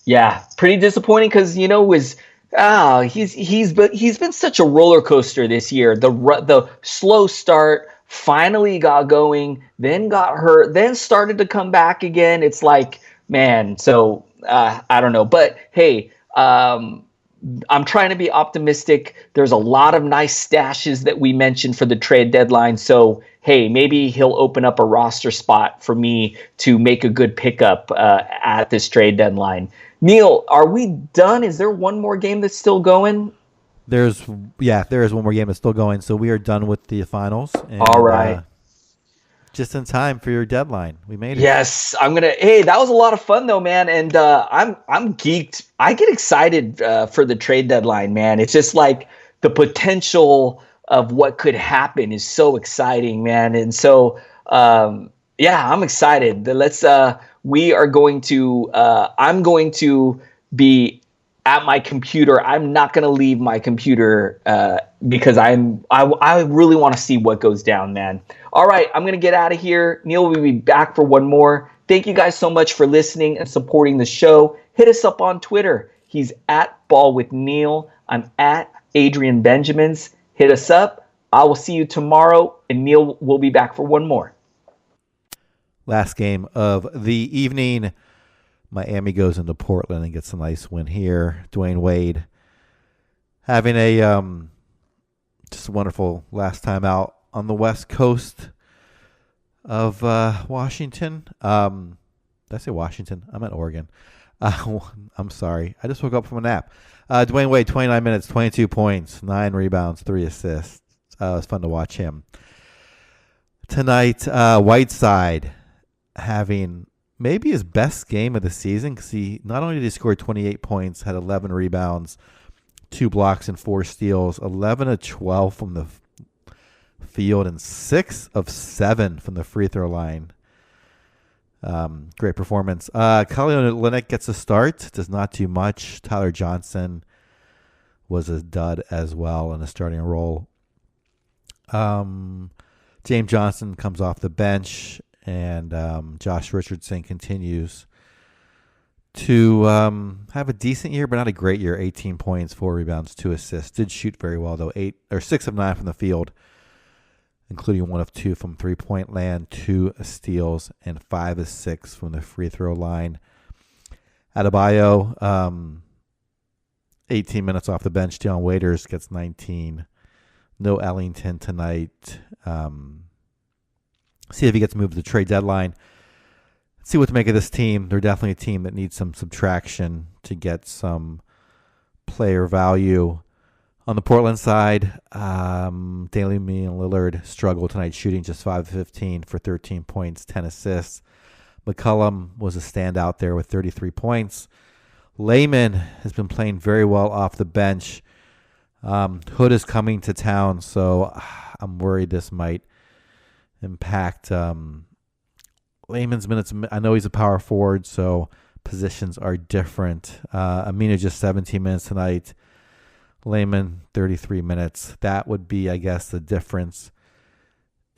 Speaker 2: Yeah, pretty disappointing because he's been such a roller coaster this year. The slow start, finally got going, then got hurt, then started to come back again. It's like, man. So I don't know, but hey, I'm trying to be optimistic. There's a lot of nice stashes that we mentioned for the trade deadline. So hey, maybe he'll open up a roster spot for me to make a good pickup at this trade deadline. Neil, are we done? Is there one more game that's still going?
Speaker 3: There is one more game that's still going. So we are done with the finals. And,
Speaker 2: all right.
Speaker 3: Just in time for your deadline. We made it.
Speaker 2: Yes, hey, that was a lot of fun though, man. And I'm geeked. I get excited for the trade deadline, man. It's just like the potential of what could happen is so exciting, man. And so, I'm excited. I'm going to be at my computer. I'm not going to leave my computer because I really want to see what goes down, man. All right, I'm going to get out of here. Neil will be back for one more. Thank you guys so much for listening and supporting the show. Hit us up on Twitter. He's at Ball with Neil. I'm at Adrian Benjamins. Hit us up. I will see you tomorrow, and Neil will be back for one more.
Speaker 3: Last game of the evening. Miami goes into Portland and gets a nice win here. Dwayne Wade having a just a wonderful last time out on the West Coast of Washington. Did I say Washington? I meant Oregon. I'm sorry. I just woke up from a nap. Dwayne Wade, 29 minutes, 22 points, 9 rebounds, 3 assists. It was fun to watch him. Tonight, Whiteside having maybe his best game of the season because he not only did he score 28 points, had 11 rebounds, 2 blocks and 4 steals, 11 of 12 from the field, and 6 of 7 from the free throw line. Great performance. Kelly Olynyk gets a start, does not do much. Tyler Johnson was a dud as well in a starting role. James Johnson comes off the bench. And Josh Richardson continues to have a decent year, but not a great year. 18 points, 4 rebounds, 2 assists. Did shoot very well, though. 6 of 9 from the field, including 1 of 2 from three-point land, 2 steals, and 5 of 6 from the free throw line. Adebayo, 18 minutes off the bench. Deion Waiters gets 19. No Ellington tonight. See if he gets moved to the trade deadline. See what to make of this team. They're definitely a team that needs some subtraction to get some player value. On the Portland side, Daly Mee and Lillard struggled tonight, shooting just 5 of 15 for 13 points, 10 assists. McCollum was a standout there with 33 points. Layman has been playing very well off the bench. Hood is coming to town, so I'm worried this might impact Layman's minutes. I know he's a power forward, so positions are different. Amina just 17 minutes tonight. Layman 33 minutes. That would be, I guess, the difference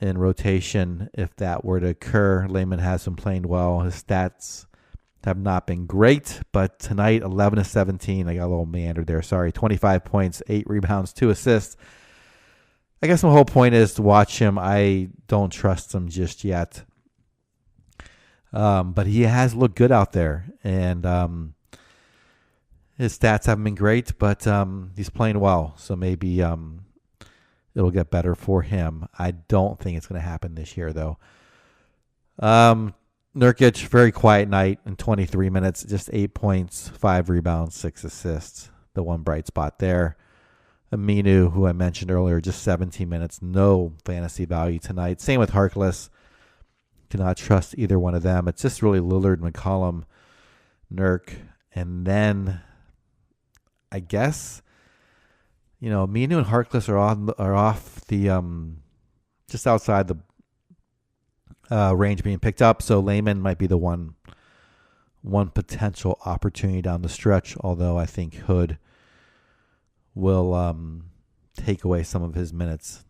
Speaker 3: in rotation if that were to occur. Layman has been playing well. His stats have not been great, but tonight 11-17. I got a little meandered there. Sorry. 25 points, 8 rebounds, 2 assists. I guess my whole point is to watch him. I don't trust him just yet. But he has looked good out there, and his stats haven't been great, but he's playing well. So maybe it'll get better for him. I don't think it's going to happen this year, though. Nurkic, very quiet night in 23 minutes, just 8 points, 5 rebounds, 6 assists. The one bright spot there. Aminu, who I mentioned earlier, just 17 minutes, no fantasy value tonight. Same with Harkless. Cannot trust either one of them. It's just really Lillard, McCollum, Nurk, and then I guess Aminu and Harkless are off the just outside the range being picked up. So Layman might be the one potential opportunity down the stretch. Although I think Hood will take away some of his minutes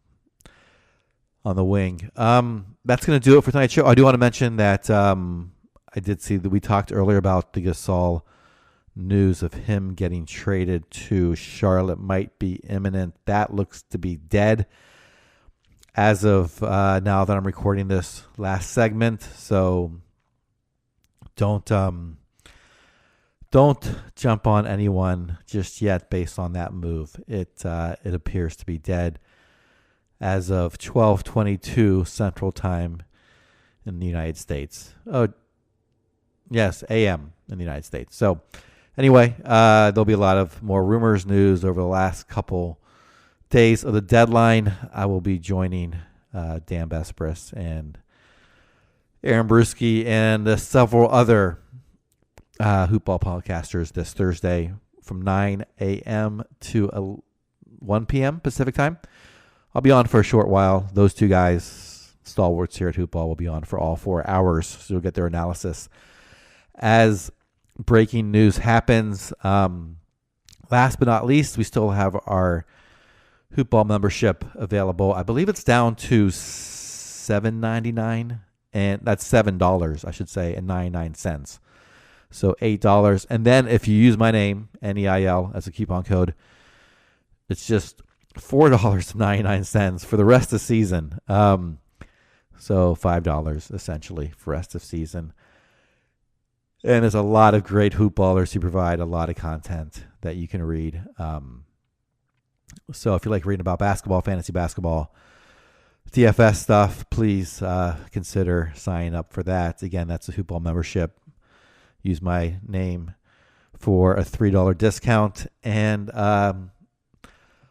Speaker 3: on the wing. That's going to do it for tonight's show. I do want to mention that I did see that we talked earlier about the Gasol news of him getting traded to Charlotte might be imminent. That looks to be dead as of now that I'm recording this last segment. So don't jump on anyone just yet based on that move. It appears to be dead as of 12:22 Central Time in the United States. Oh, yes, AM in the United States. So anyway, there'll be a lot of more rumors, news over the last couple days of the deadline. I will be joining Dan Bespris and Aaron Bruschi and several other Hoopball podcasters this Thursday from 9 a.m. to 1 p.m. Pacific time. I'll be on for a short while. Those two guys, stalwarts here at Hoopball, will be on for all 4 hours, so you'll get their analysis as breaking news happens. Last but not least, we still have our Hoopball membership available. I believe it's down to $7.99, and that's $7, I should say, and 99 cents. So $8. And then if you use my name, NEIL, as a coupon code, it's just $4.99 for the rest of the season. So $5 essentially for rest of season. And there's a lot of great hoopballers who provide a lot of content that you can read. So if you like reading about basketball, fantasy basketball, DFS stuff, please consider signing up for that. Again, that's a Hoopball membership. Use my name for a $3 discount, and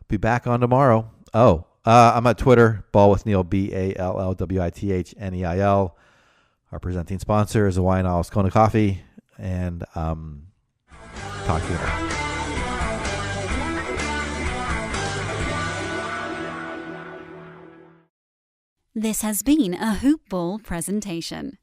Speaker 3: be back on tomorrow. I'm at Twitter, Ball with Neil, BALLWITHNEIL. Our presenting sponsor is Hawaiian Isles Kona Coffee, and talk to you later.
Speaker 1: This has been a Hoop Ball presentation.